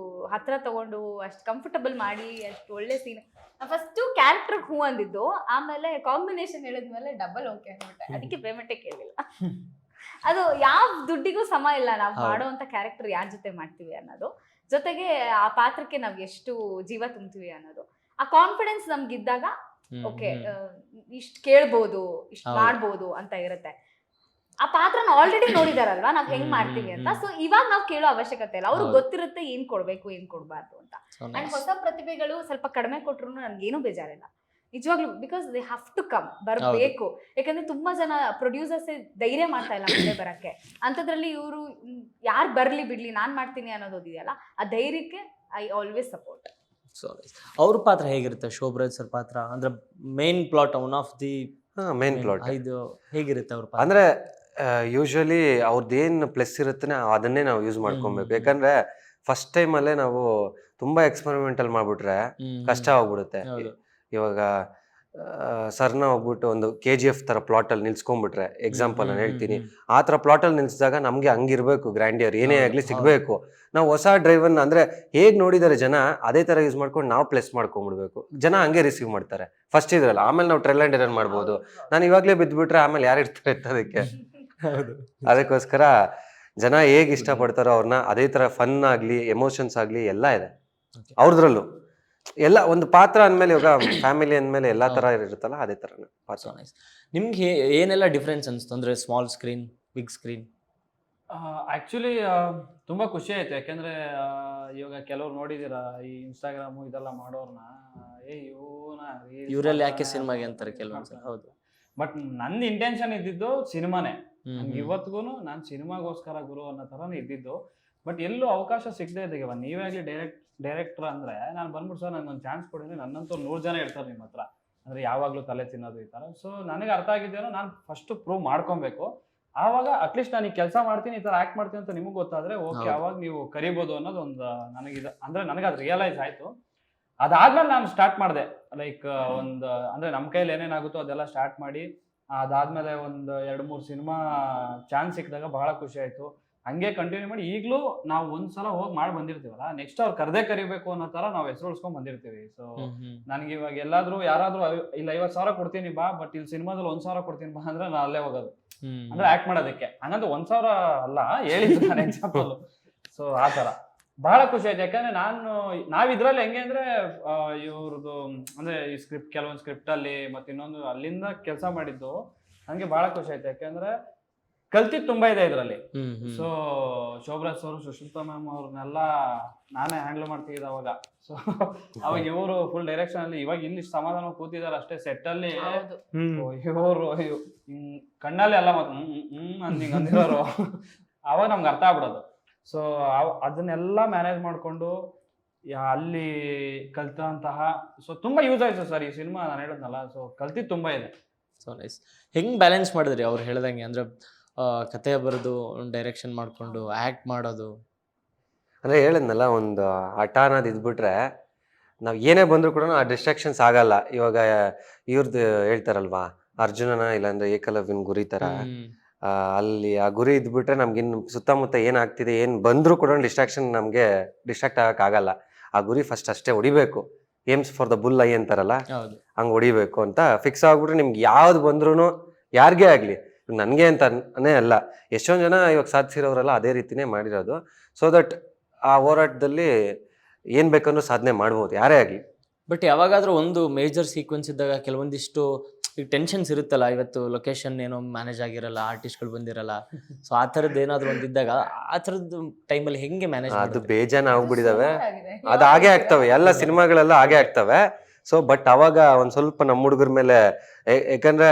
ಹತ್ರ ತಗೊಂಡು ಅಷ್ಟು ಕಂಫರ್ಟಬಲ್ ಮಾಡಿ ಅಷ್ಟು ಒಳ್ಳೆ ಸೀನ್. ಫಸ್ಟ್ ಕ್ಯಾರೆಕ್ಟರ್ ಹೂ ಅಂದಿದ್ದು, ಆಮೇಲೆ ಕಾಂಬಿನೇಷನ್ ಹೇಳಿದ್ಮೇಲೆ ಡಬಲ್ ಓಕೆ ಅಂದ್ಬಿಟ್ಟೆ. ಅದಕ್ಕೆ ಪೇಮೆಂಟೇ ಕೇಳಿಲ್ಲ. ಅದು ಯಾವ ದುಡ್ಡಿಗೂ ಸಮ ಇಲ್ಲ ನಾವು ಮಾಡುವಂತ ಕ್ಯಾರೆಕ್ಟರ್ ಯಾರ ಜೊತೆ ಮಾಡ್ತೀವಿ ಅನ್ನೋದು, ಜೊತೆಗೆ ಆ ಪಾತ್ರಕ್ಕೆ ನಾವ್ ಎಷ್ಟು ಜೀವ ತುಂಬ್ತೀವಿ ಅನ್ನೋದು. ಆ ಕಾನ್ಫಿಡೆನ್ಸ್ ನಮ್ಗಿದ್ದಾಗ ಓಕೆ ಇಷ್ಟ್ ಕೇಳ್ಬೋದು, ಇಷ್ಟ್ ಮಾಡ್ಬೋದು ಅಂತ ಇರುತ್ತೆ. ಆ ಪಾತ್ರನ ಆಲ್ರೆಡಿ ನೋಡಿದಾರಲ್ವಾ ನಾವ್ ಹೆಂಗ್ ಮಾಡ್ತೀವಿ ಅಂತ. ಸೊ ಇವಾಗ ನಾವ್ ಕೇಳೋ ಅವಶ್ಯಕತೆ ಇಲ್ಲ, ಅವ್ರಿಗೆ ಗೊತ್ತಿರುತ್ತೆ ಏನ್ ಕೊಡ್ಬೇಕು ಏನ್ ಕೊಡ್ಬಾರ್ದು ಅಂತ. ಅಂಡ್ ಹೊಸ ಪ್ರತಿಭೆಗಳು ಸ್ವಲ್ಪ ಕಡಿಮೆ ಕೊಟ್ರು ನನ್ಗೇನು ಬೇಜಾರಿಲ್ಲ ನಿಜವಾಗ್ಲೂ. Because they have to come, ಬರ್ಬೇಕು. ಯಾಕಂದ್ರೆ ತುಂಬಾ ಜನ ಪ್ರೊಡ್ಯೂಸರ್ಸ್ ಧೈರ್ಯ ಮಾಡ್ತಾ ಇಲ್ಲ ಮುಂದೆ ಬರಕ್ಕೆ. ಅಂತದ್ರಲ್ಲಿ ಇವರು ಯಾರು ಬರ್ಲಿ ಬಿಡ್ಲಿ ನಾನ್ ಮಾಡ್ತೀನಿ ಅನ್ನೋದು ಇದೆಯಲ್ಲ, ಆ ಧೈರ್ಯಕ್ಕೆ ಐ ಆಲ್ವೇಸ್ ಸಪೋರ್ಟ್. ಅವ್ರ ಪಾತ್ರ ಹೇಗಿರುತ್ತೆ ಶೋಭರಾಜ್ ಸರ್ ಪಾತ್ರ? ಅಂದ್ರೆ main plot, one of the main plot ಇದು ಹೇಗಿರುತ್ತೆ ಅವ್ರ ಪಾತ್ರ? ಅಂದ್ರೆ ಯೂಶಲಿ ಅವ್ರದ್ದೇನು ಪ್ಲಸ್ ಇರುತ್ತೆ ಅದನ್ನೇ ನಾವು ಯೂಸ್ ಮಾಡ್ಕೊಬೇಕು. ಯಾಕಂದ್ರೆ ಫಸ್ಟ್ ಟೈಮ್ ಅಲ್ಲೇ ನಾವು ತುಂಬಾ ಎಕ್ಸ್ಪೆರಿಮೆಂಟಲ್ ಮಾಡ್ಬಿಟ್ರೆ ಕಷ್ಟ ಆಗ್ಬಿಡುತ್ತೆ. ಇವಾಗ ಸರ್ನ ಹೋಗ್ಬಿಟ್ಟು ಒಂದು KGF ತರ ಪ್ಲಾಟ್ ಅಲ್ಲಿ ನಿಲ್ಸ್ಕೊಂಡ್ಬಿಟ್ರೆ, ಎಕ್ಸಾಂಪಲ್ ನಾನು ಹೇಳ್ತೀನಿ, ಆ ತರ ಪ್ಲಾಟ್ ಅಲ್ಲಿ ನಿಲ್ಸಿದಾಗ ನಮ್ಗೆ ಹಂಗಿರ್ಬೇಕು, ಗ್ರ್ಯಾಂಡಿಯರ್ ಏನೇ ಆಗ್ಲಿ ಸಿಗ್ಬೇಕು. ನಾವು ಹೊಸ ಡ್ರೈವರ್ನ ಅಂದ್ರೆ ಹೇಗ್ ನೋಡಿದಾರೆ ಜನ ಅದೇ ತರ ಯೂಸ್ ಮಾಡ್ಕೊಂಡು ನಾವು ಪ್ಲಸ್ ಮಾಡ್ಕೊಂಡ್ಬಿಡ್ಬೇಕು. ಜನ ಹಂಗೆ ರಿಸೀವ್ ಮಾಡ್ತಾರೆ ಫಸ್ಟ್ ಇದ್ರಲ್ಲ. ಆಮೇಲೆ ನಾವು ಟ್ರೈಲ್ ಅಂಡ್ ಎರರ್ ಮಾಡ್ಬೋದು. ನಾನು ಇವಾಗ್ಲೇ ಬಿದ್ಬಿಟ್ರೆ ಆಮೇಲೆ ಯಾರು ಇರ್ತಾರೆ ಅದಕ್ಕೆ. ಅದಕ್ಕೋಸ್ಕರ ಜನ ಹೇಗ್ ಇಷ್ಟಪಡ್ತಾರೋ ಅವ್ರನ್ನ ಅದೇ ತರ ಫನ್ ಆಗ್ಲಿ ಎಮೋಷನ್ಸ್ ಆಗ್ಲಿ ಎಲ್ಲ ಇದೆ ಅವ್ರದ್ರಲ್ಲೂ. ಎಲ್ಲ ಒಂದು ಪಾತ್ರ ಅಂದ್ಮೇಲೆ ಇವಾಗ ಫ್ಯಾಮಿಲಿ ಅಂದ್ಮೇಲೆ ಎಲ್ಲಾ ತರ ಇರುತ್ತಲ್ಲ, ಅದೇ ತರ ಪಾತ್ರ. ನಿಮ್ಗೆ ಏನೆಲ್ಲ ಡಿಫ್ರೆನ್ಸ್ ಅನ್ಸ್ತು ಅಂದ್ರೆ small screen big screen? Actually ತುಂಬಾ ಖುಷಿ ಆಯ್ತು. ಯಾಕೆಂದ್ರೆ ಇವಾಗ ಕೆಲವ್ರು ನೋಡಿದೀರಾ ಈ ಇನ್ಸ್ಟಾಗ್ರಾಮು ಇದೆಲ್ಲ ಮಾಡೋರ್ನ, ಇವರಲ್ಲಿ ಯಾಕೆ ಸಿನಿಮಾಗೆ ಅಂತಾರೆ ಕೆಲವೊಂದ್ಸಲ. ಹೌದು, ಬಟ್ ನಂದು ಇಂಟೆನ್ಷನ್ ಇದ್ದಿದ್ದು ಸಿನಿಮಾನೇ. ನನ್ಗೆ ಇವತ್ತಿಗೂ ನಾನು ಸಿನಿಮಾಗೋಸ್ಕರ ಗುರು ಅನ್ನೋ ತರನೇ ಇದ್ದಿದ್ದು. ಬಟ್ ಎಲ್ಲೂ ಅವಕಾಶ ಸಿಗದೆ ಇದ್ದಾಗ ನೀವೇ ಆಗ್ಲಿ ಡೈರೆಕ್ಟರ್ ಅಂದ್ರೆ ನಾನು ಬಂದ್ಬಿಟ್ಟು ಸರ್ ನನಗೊಂದು ಚಾನ್ಸ್ ಕೊಡಿದ್ರೆ ನನ್ನಂತೂ 100 ಜನ ಇರ್ತಾರೆ ನಿಮ್ಮ ಹತ್ರ. ಅಂದ್ರೆ ಯಾವಾಗ್ಲೂ ತಲೆ ತಿನ್ನೋದು ಈ ತರ. ಸೊ ನನಗೆ ಅರ್ಥ ಆಗಿದ್ದೇನೋ ನಾನು ಫಸ್ಟ್ ಪ್ರೂವ್ ಮಾಡ್ಕೊಬೇಕು. ಆವಾಗ ಅಟ್ಲೀಸ್ಟ್ ನಾನು ಈ ಕೆಲಸ ಮಾಡ್ತೀನಿ, ಈ ತರ ಆಕ್ಟ್ ಮಾಡ್ತೀನಿ ಅಂತ ನಿಮಗೆ ಗೊತ್ತಾದ್ರೆ ಓಕೆ, ಅವಾಗ ನೀವು ಕರಿಬೋದು ಅನ್ನೋದು ಒಂದು ನನಗಿದೆ. ಅಂದ್ರೆ ನನಗೆ ಅದು ರಿಯಲೈಸ್ ಆಯ್ತು. ಅದಾದ್ಮೇಲೆ ನಾನು ಸ್ಟಾರ್ಟ್ ಮಾಡಿದೆ. ಲೈಕ್ ಒಂದು ಅಂದ್ರೆ ನಮ್ಮ ಕೈಯಲ್ಲಿ ಏನೇನಾಗುತ್ತೋ ಅದೆಲ್ಲ ಸ್ಟಾರ್ಟ್ ಮಾಡಿ, ಅದಾದ್ಮೇಲೆ ಒಂದು 2-3 ಸಿನಿಮಾ ಚಾನ್ಸ್ ಸಿಕ್ಕಿದಾಗ ಬಹಳ ಖುಷಿ ಆಯ್ತು. ಹಂಗೆ ಕಂಟಿನ್ಯೂ ಮಾಡಿ ಈಗಲೂ ನಾವು ಒಂದ್ಸಲ ಹೋಗಿ ಮಾಡಿ ಬಂದಿರ್ತೀವಲ್ಲ, ನೆಕ್ಸ್ಟ್ ಅವ್ರು ಕರೆದೇ ಅನ್ನೋ ತರ ನಾವು ಹೆಸರು ಉಳಿಸ್ಕೊಂಡ್ ಬಂದಿರ್ತೀವಿ. ಸೊ ನನಗೆ ಇವಾಗ ಎಲ್ಲಾದ್ರೂ ಯಾರಾದ್ರೂ ಇಲ್ಲ 50,000 ಕೊಡ್ತೀನಿ ಬಾ, ಬಟ್ ಇಲ್ಲಿ ಸಿನಿಮಾದಲ್ಲಿ 1,000 ಕೊಡ್ತೀನಿ ಬಾ ಅಂದ್ರೆ ನಾನು ಅಲ್ಲೇ ಹೋಗೋದು. ಅಂದ್ರೆ ಆಕ್ಟ್ ಮಾಡೋದಕ್ಕೆ. ಹಂಗಂತ 1,000 ಅಲ್ಲ ಹೇಳಿದ್ದು ನಾನು ಎಕ್ಸಾಂಪಲ್. ಸೊ ಆ ತರ ಬಹಳ ಖುಷಿ ಆಯ್ತು. ಯಾಕಂದ್ರೆ ನಾವ್ ಇದ್ರಲ್ಲಿ ಹೆಂಗೆ ಅಂದ್ರೆ ಇವ್ರದ್ದು ಅಂದ್ರೆ ಈ ಸ್ಕ್ರಿಪ್ಟ್, ಕೆಲವೊಂದು ಸ್ಕ್ರಿಪ್ಟ್ ಅಲ್ಲಿ ಮತ್ತೆ ಇನ್ನೊಂದು ಅಲ್ಲಿಂದ ಕೆಲಸ ಮಾಡಿದ್ದು ನಂಗೆ ಬಹಳ ಖುಷಿ ಆಯ್ತು. ಯಾಕಂದ್ರೆ ಕಲ್ತಿದ್ದು ತುಂಬಾ ಇದೆ ಇದ್ರಲ್ಲಿ. So Sobhraj sir, Sushmita ma'am ಅವ್ರನ್ನೆಲ್ಲ ನಾನೇ ಹ್ಯಾಂಡಲ್ ಮಾಡ್ತಿದ್ದೆ ಅವಾಗ. ಸೊ ಅವಾಗ ಇವರು ಫುಲ್ ಡೈರೆಕ್ಷನ್ ಅಲ್ಲಿ, ಇವಾಗ ಇಲ್ಲಿ ಸಮಾಧಾನ ಕೂತಿದಾರೆ ಅಷ್ಟೇ ಸೆಟ್ ಅಲ್ಲಿ. ಇವರು ಕಣ್ಣಲ್ಲಿ ಎಲ್ಲ ಮತ್ತೆ ಅಂದಿರೋರು ಅವಾಗ ನಮ್ಗೆ ಅರ್ಥ ಆಗ್ಬಿಡೋದು. ಸೊ ಅದನ್ನೆಲ್ಲ ಮ್ಯಾನೇಜ್ ಮಾಡ್ಕೊಂಡು ಅಲ್ಲಿ ಕಲ್ತಂತಹ ಸೊ ತುಂಬಾ ಯೂಸ್ ಆಯ್ತು ಸರ್ ಈ ಸಿನಿಮಾ. ನಾನು ಹೇಳಿದ್ನಲ್ಲ, ಸೊ ಕಲ್ತಿದ್ದು ತುಂಬಾ ಇದೆ. So nice. ಹೆಂಗ್ ಬ್ಯಾಲೆನ್ಸ್ ಮಾಡಿದ್ರಿ ಅವ್ರು ಹೇಳ್ದಂಗೆ? ಅಂದ್ರೆ ಕತೆ ಬರೋದು, ಡೈರೆಕ್ಷನ್ ಮಾಡ್ಕೊಂಡು ಆಕ್ಟ್ ಮಾಡೋದು. ಅಂದ್ರೆ ಹೇಳಿದ್ನಲ್ಲ, ಒಂದು ಹಠ ಅನ್ನೋದು ಇದ್ಬಿಟ್ರೆ ನಾವ್ ಏನೇ ಬಂದ್ರು ಕೂಡ ಆ ಡಿಸ್ಟ್ರಾಕ್ಷನ್ಸ್ ಆಗಲ್ಲ. ಇವಾಗ ಇವ್ರದ್ದು ಹೇಳ್ತಾರಲ್ವಾ, ಅರ್ಜುನನ ಇಲ್ಲಾಂದ್ರೆ ಏಕಲವ್ಯನ್ ಗುರಿ ತರ, ಅಲ್ಲಿ ಆ ಗುರಿ ಇದ್ಬಿಟ್ರೆ ನಮ್ಗೆ ಇನ್ನು ಸುತ್ತಮುತ್ತ ಏನಾಗ್ತಿದೆ ಏನ್ ಬಂದ್ರು ಕೂಡ ಡಿಸ್ಟ್ರಾಕ್ಷನ್ ನಮ್ಗೆ ಡಿಸ್ಟ್ರಾಕ್ಟ್ ಆಗಕ್ ಆಗಲ್ಲ. ಆ ಗುರಿ ಫಸ್ಟ್ ಅಷ್ಟೇ ಹೊಡಿಬೇಕು. Aims for the bull eye ಅಂತಾರಲ್ಲ, ಹಂಗ್ ಹೊಡಿಬೇಕು ಅಂತ ಫಿಕ್ಸ್ ಆಗ್ಬಿಟ್ರೆ ನಿಮ್ಗೆ ಯಾವ್ದು ಬಂದ್ರು ಯಾರಿಗೇ ಆಗ್ಲಿ, ನನ್ಗೆ ಅಂತಾನೇ ಅಲ್ಲ, ಎಷ್ಟೊಂದ್ ಜನ ಇವಾಗ ಸಾಧಿಸಿರೋರೆಲ್ಲ ಅದೇ ರೀತಿನೇ ಮಾಡಿರೋದು. ಸೊ ದಟ್ ಆ ಹೋರಾಟದಲ್ಲಿ ಏನ್ ಬೇಕಂದ್ರೂ ಸಾಧನೆ ಮಾಡ್ಬೋದು ಯಾರೇ ಆಗ್ಲಿ. ಬಟ್ ಯಾವಾಗಾದ್ರೂ ಒಂದು ಮೇಜರ್ ಸೀಕ್ವೆನ್ಸ್ ಇದ್ದಾಗ ಕೆಲವೊಂದಿಷ್ಟು ಈಗ ಟೆನ್ಷನ್ಸ್ ಇರುತ್ತಲ್ಲ, ಇವತ್ತು ಲೊಕೇಶನ್ ಏನೋ ಮ್ಯಾನೇಜ್ ಆಗಿರಲ್ಲ, ಆರ್ಟಿಸ್ಟ್ಗಳು ಬಂದಿರಲ್ಲ, ಸೊ ಆ ಥರದ್ದು ಏನಾದ್ರು ಒಂದಿದ್ದಾಗ ಆ ಥರದ್ದು ಟೈಮಲ್ಲಿ ಹೆಂಗೆ ಮ್ಯಾನೇಜ್ ಅದು ಬೇಜಾನ ಆಗ್ಬಿಟ್ಟಿದಾವೆ, ಅದು ಹಾಗೆ ಆಗ್ತವೆ, ಎಲ್ಲ ಸಿನಿಮಾಗಳೆಲ್ಲ ಹಾಗೆ ಆಗ್ತವೆ. ಸೊ ಬಟ್ ಅವಾಗ ಒಂದ್ ಸ್ವಲ್ಪ ನಮ್ಮ ಹುಡುಗರ ಮೇಲೆ, ಯಾಕಂದ್ರೆ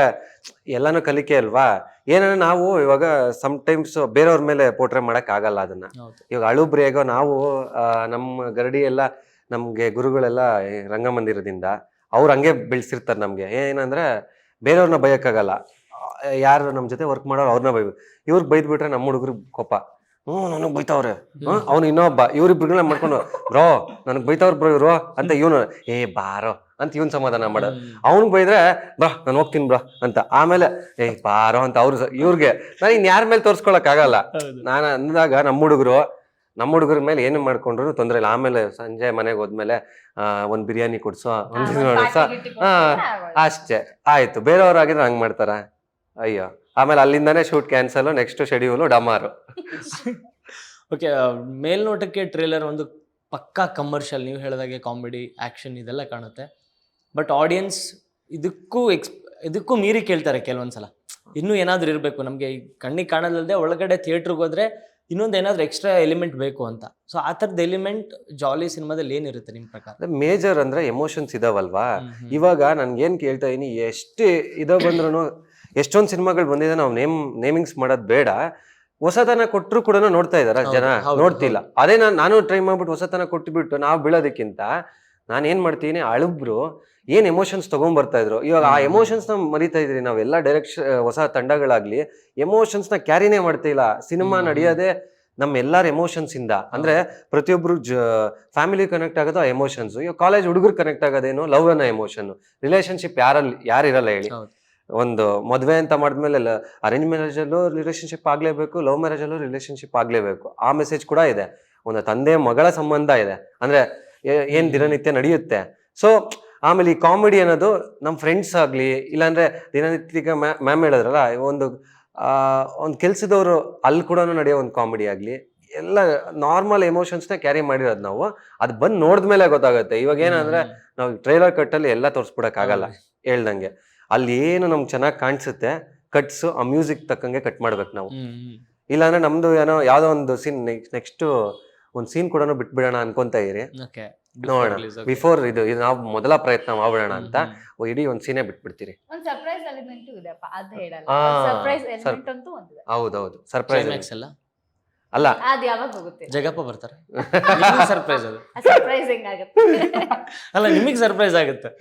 ಎಲ್ಲಾನು ಕಲಿಕೆ ಅಲ್ವಾ, ಏನಂದ್ರೆ ನಾವು ಇವಾಗ ಸಮ್ಟೈಮ್ಸ್ ಬೇರೆಯವ್ರ ಮೇಲೆ ಪೋಟ್ರೆ ಮಾಡಕ್ ಆಗಲ್ಲ ಅದನ್ನ. ಇವಾಗ ಅಳುಬ್ರೇಗೋ ನಾವು ನಮ್ಮ ಗರಡಿ ಎಲ್ಲ ನಮ್ಗೆ ಗುರುಗಳೆಲ್ಲ ರಂಗಮಂದಿರದಿಂದ ಅವ್ರು ಹಂಗೆ ಬೆಳೆಸಿರ್ತಾರೆ ನಮ್ಗೆ. ಏನಂದ್ರೆ ಬೇರೆಯವ್ರನ್ನ ಬೈಯಕ್ಕಾಗಲ್ಲ, ಯಾರು ನಮ್ ಜೊತೆ ವರ್ಕ್ ಮಾಡೋರು ಅವ್ರನ್ನ ಬೈಬೇಕು. ಇವ್ರಿಗೆ ಬೈದ್ಬಿಟ್ರೆ ನಮ್ಮ ಹುಡುಗರು ಕೋಪ, ನನಗ್ ಬೈತಾವ್ರೆ, ಅವ್ನು ಇನ್ನೊಬ್ಬ, ಇವ್ರಿಬ್ರುಗಳನ್ನ ಮಾಡ್ಕೊಂಡು ಬ್ರೋ ನನಗ್ ಬೈತಾವ್ರ ಬ್ರೋ ಇವ್ರು ಅಂತ, ಇವನು ಬಾರೋ ಅಂತ ಇವನ್ ಸಮಾಧಾನ ಮಾಡ, ಅವ್ನಿಗೆ ಬೈದ್ರೆ ಬ್ರಾ ನಾನು ಹೋಗ್ತೀನಿ ಬ್ರಾ ಅಂತ, ಆಮೇಲೆ ಬಾರೋ ಅಂತ ಅವ್ರು ಇವ್ರಿಗೆ. ನಾನು ಇನ್ ಯಾರ ಮೇಲೆ ತೋರ್ಸ್ಕೊಳಕ್ ಆಗಲ್ಲ. ನಾನು ಅಂದಾಗ ನಮ್ಮ ಹುಡುಗರ ಮೇಲೆ ಏನು ಮಾಡ್ಕೊಂಡ್ರು ತೊಂದ್ರೆ ಇಲ್ಲ. ಆಮೇಲೆ ಸಂಜೆ ಮನೆಗೆ ಹೋದ್ಮೇಲೆ ಒಂದ್ ಬಿರಿಯಾನಿ ಕೊಡ್ಸೋ, ಒಂದ್ ಇದು ಮಾಡಿಸೋ, ಅಷ್ಟೇ ಆಯ್ತು. ಬೇರೆಯವ್ರಾಗಿದ್ರೆ ಹಂಗ್ ಮಾಡ್ತಾರ, ಅಯ್ಯೋ. ಆಮೇಲೆ ಅಲ್ಲಿಂದಾನೇ ಶೂಟ್ ಕ್ಯಾನ್ಸಲ್, ನೆಕ್ಸ್ಟ್ ಶೆಡ್ಯೂಲು ಡಮಾರು. ಓಕೆ, ಮೇಲ್ನೋಟಕ್ಕೆ ಟ್ರೇಲರ್ ಒಂದು ಪಕ್ಕಾ ಕಮರ್ಷಿಯಲ್, ನೀವು ಹೇಳಿದಾಗೆ ಕಾಮಿಡಿ ಆ್ಯಕ್ಷನ್ ಇದೆಲ್ಲ ಕಾಣುತ್ತೆ. ಬಟ್ ಆಡಿಯನ್ಸ್ ಇದಕ್ಕೂ ಮೀರಿ ಕೇಳ್ತಾರೆ ಕೆಲವೊಂದ್ಸಲ, ಇನ್ನೂ ಏನಾದರೂ ಇರಬೇಕು ನಮಗೆ, ಕಣ್ಣಿಗೆ ಕಾಣೋದಲ್ಲದೆ ಒಳಗಡೆ ಥಿಯೇಟ್ರಿಗೆ ಹೋದ್ರೆ ಇನ್ನೊಂದು ಏನಾದರೂ ಎಕ್ಸ್ಟ್ರಾ ಎಲಿಮೆಂಟ್ ಬೇಕು ಅಂತ. ಸೊ ಆ ಥರದ ಎಲಿಮೆಂಟ್ ಜಾಲಿ ಸಿನಿಮಾದಲ್ಲಿ ಏನಿರುತ್ತೆ ನಿಮ್ಮ ಪ್ರಕಾರ? ಮೇಜರ್ ಅಂದ್ರೆ ಎಮೋಷನ್ಸ್ ಇದಾವಲ್ವಾ. ಇವಾಗ ನನ್ಗೇನ್ ಕೇಳ್ತಾ ಇದೀನಿ, ಎಷ್ಟು ಇದೋ ಬಂದ್ರು, ಎಷ್ಟೊಂದು ಸಿನಿಮಾಗಳು ಬಂದಿದೆ, ನಾವು ನೇಮಿಂಗ್ಸ್ ಮಾಡೋದ್ ಬೇಡ, ಹೊಸತನ ಕೊಟ್ಟರು ಕೂಡ ನೋಡ್ತಾ ಇದಾರ ಜನ, ನೋಡ್ತಿಲ್ಲ. ಅದೇ ನಾನು ಟ್ರೈ ಮಾಡ್ಬಿಟ್ಟು ಹೊಸತನ ಕೊಟ್ಟುಬಿಟ್ಟು ನಾವು ಬೀಳೋದಕ್ಕಿಂತ ನಾನು ಏನ್ ಮಾಡ್ತೀನಿ, ಅಳುಬ್ರು ಏನ್ ಎಮೋಷನ್ಸ್ ತಗೊಂಡ್ ಬರ್ತಾ ಇದ್ರು, ಇವಾಗ ಆ ಎಮೋಷನ್ಸ್ ನ ಮರಿತಾ ಇದ್ರಿ. ನಾವೆಲ್ಲ ಡೈರೆಕ್ಷನ್ ಹೊಸ ತಂಡಗಳಾಗ್ಲಿ ಎಮೋಷನ್ಸ್ ನ ಕ್ಯಾರಿನೇ ಮಾಡ್ತಾ ಇಲ್ಲ. ಸಿನಿಮಾ ನಡೆಯೋದೇ ನಮ್ಮ ಎಲ್ಲಾರ ಎಮೋಷನ್ಸ್ ಇಂದ. ಅಂದ್ರೆ ಪ್ರತಿಯೊಬ್ರು ಫ್ಯಾಮಿಲಿ ಕನೆಕ್ಟ್ ಆಗೋದು ಆ ಎಮೋಷನ್ಸ್. ಇವಾಗ ಕಾಲೇಜ್ ಹುಡುಗರು ಕನೆಕ್ಟ್ ಆಗೋದೇನು ಲವ್ ಅನ್ನೋ ಎಮೋಷನ್. ರಿಲೇಶನ್ಶಿಪ್ ಯಾರಿರಲ್ಲ ಹೇಳಿ. ಒಂದು ಮದ್ವೆ ಅಂತ ಮಾಡಿದ್ಮೇಲೆ ಅರೇಂಜ್ ಮ್ಯಾರೇಜ್ ಅಲ್ಲೂ ರಿಲೇಶನ್ಶಿಪ್ ಆಗ್ಲೇಬೇಕು, ಲವ್ ಮ್ಯಾರೇಜ್ ಅಲ್ಲೂ ರಿಲೇಶನ್ಶಿಪ್ ಆಗ್ಲೇಬೇಕು. ಆ ಮೆಸೇಜ್ ಕೂಡ ಇದೆ. ಒಂದು ತಂದೆ ಮಗಳ ಸಂಬಂಧ ಇದೆ, ಅಂದ್ರೆ ಏನ್ ದಿನನಿತ್ಯ ನಡೆಯುತ್ತೆ. ಸೊ ಆಮೇಲೆ ಈ ಕಾಮಿಡಿ ಅನ್ನೋದು ನಮ್ಮ ಫ್ರೆಂಡ್ಸ್ ಆಗ್ಲಿ, ಇಲ್ಲಾಂದ್ರೆ ದಿನನಿತ್ಯ ಮ್ಯಾಮ್ ಹೇಳಿದ್ರಲ್ಲ, ಒಂದು ಕೆಲ್ಸದವ್ರು ಅಲ್ಲಿ ಕೂಡ ನಡೆಯೋ ಒಂದು ಕಾಮಿಡಿ ಆಗ್ಲಿ, ಎಲ್ಲ ನಾರ್ಮಲ್ ಎಮೋಷನ್ಸ್ನ ಕ್ಯಾರಿ ಮಾಡಿರೋದು ನಾವು. ಅದು ಬಂದು ನೋಡಿದ್ಮೇಲೆ ಗೊತ್ತಾಗುತ್ತೆ. ಇವಾಗ ಏನಂದ್ರೆ ನಾವು ಟ್ರೈಲರ್ ಕಟ್ಟಲ್ಲಿ ಎಲ್ಲ ತೋರಿಸ್ಬಿಡಕ್ ಆಗಲ್ಲ ಹೇಳ್ದಂಗೆ. ಅಲ್ಲಿ ಏನು ನಮ್ಗೆ ಚೆನ್ನಾಗಿ ಕಾಣಿಸುತ್ತೆ ಕಟ್ಸು, ಆ ಮ್ಯೂಸಿಕ್ ತಕ್ಕಂಗೆ ಕಟ್ ಮಾಡ್ಬೇಕು ನಾವು. ಇಲ್ಲಾಂದ್ರೆ ನಮ್ದು ಏನೋ ಯಾವ್ದೋ ಒಂದು ಸೀನ್, ನೆಕ್ಸ್ಟ್ ಒಂದು ಸೀನ್ ಕೂಡ ಬಿಟ್ಬಿಡೋಣ ಅನ್ಕೊಂತ ಇರಿ, ನೋಡೋಣ. ಬಿಫೋರ್ ಇದು ನಾವು ಮೊದಲ ಪ್ರಯತ್ನ ಮಾಡೋಣ ಅಂತ ಇಡೀ ಒಂದ್ ಸೀನೇ ಬಿಟ್ಬಿಡ್ತೀರಿ. ಹೌದೌದು, ಸರ್ಪ್ರೈಸ್ ಅಲ್ಲ, ಜಗಪ್ಪ ಬರ್ತಾರೆ, ಸರ್ಪ್ರೈಸ್ ಅದು ಅಲ್ಲ, ನಿಮಗ್ ಸರ್ಪ್ರೈಸ್ ಆಗುತ್ತೆ.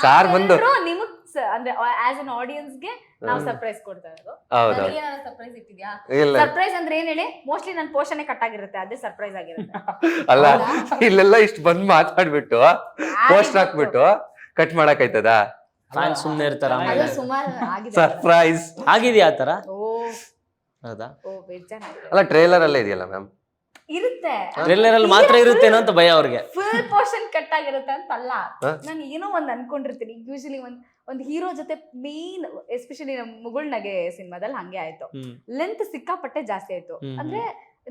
ಸಾರ್ ಬಂದು ನಿಮಗ್ ಅಂದ್ರೆ ಆಸ್ ಅನ್ ಆಡಿಯನ್ಸ್ಗೆ ನಾವು ಸರ್ಪ್ರೈಸ್ ಕೊಡ್ತಾ ಇರೋದು. ಸರ್ಪ್ರೈಸ್ ಇಟ್ಟಿದ್ಯಾ? ಸರ್ಪ್ರೈಸ್ ಅಂದ್ರೆ ಏನ್ ಹೇಳಿ, ಮೋಸ್ಟ್ಲಿ ನನ್ನ ಪೋಷಣೆ ಕಟ್ ಆಗಿರುತ್ತೆ, ಅದೇ ಸರ್ಪ್ರೈಸ್ ಆಗಿರುತ್ತೆ. ಅಲ್ಲ, ಇಲ್ಲೆಲ್ಲ ಇಷ್ಟು ಬಂದ್ ಮಾತಾಡ್ಬಿಟ್ಟು ಪೋಸ್ಟ್ ಹಾಕ್ಬಿಟ್ಟು ಕಟ್ ಮಾಡಕ್ ಆಯ್ತದ? ಫ್ಯಾನ್ಸ್ ಸುಮ್ನೆ ಇರ್ತಾರ. ಸರ್ಪ್ರೈಸ್ ಆಗಿದ್ಯಾ ಆತರ? ಹೌದಾ? ಅಲ್ಲ, ಟ್ರೇಲರ್ ಅಲ್ಲೇ ಇದೆಯಲ್ಲ ಮ್ಯಾಮ್. ಇರುತ್ತೆ, ಟ್ರೇಲರ್ ಅಲ್ಲಿ ಮಾತ್ರ ಇರುತ್ತೇನೋ ಅಂತ ಭಯ ಅವ್ರಿಗೆ. ಫುಲ್ ಪೋರ್ಷನ್ ಕಟ್ ಆಗಿರುತ್ತೆ ಅಂತ ಅಲ್ಲ, ನಾನು ಏನೋ ಒಂದ್ ಅನ್ಕೊಂಡಿರ್ತೀನಿ. ಯೂಶಲಿ ಒಂದ್ ಹೀರೋ ಜೊತೆ ಮೇನ್, ಎಸ್ಪೆಷಲಿ ನಮ್ ಮುಗುಳ್ನಗೆ ಸಿನಿಮಾದಲ್ಲಿ ಹಂಗೆ ಆಯ್ತು. ಲೆಂತ್ ಸಿಕ್ಕಾಪಟ್ಟೆ ಜಾಸ್ತಿ ಆಯ್ತು. ಅಂದ್ರೆ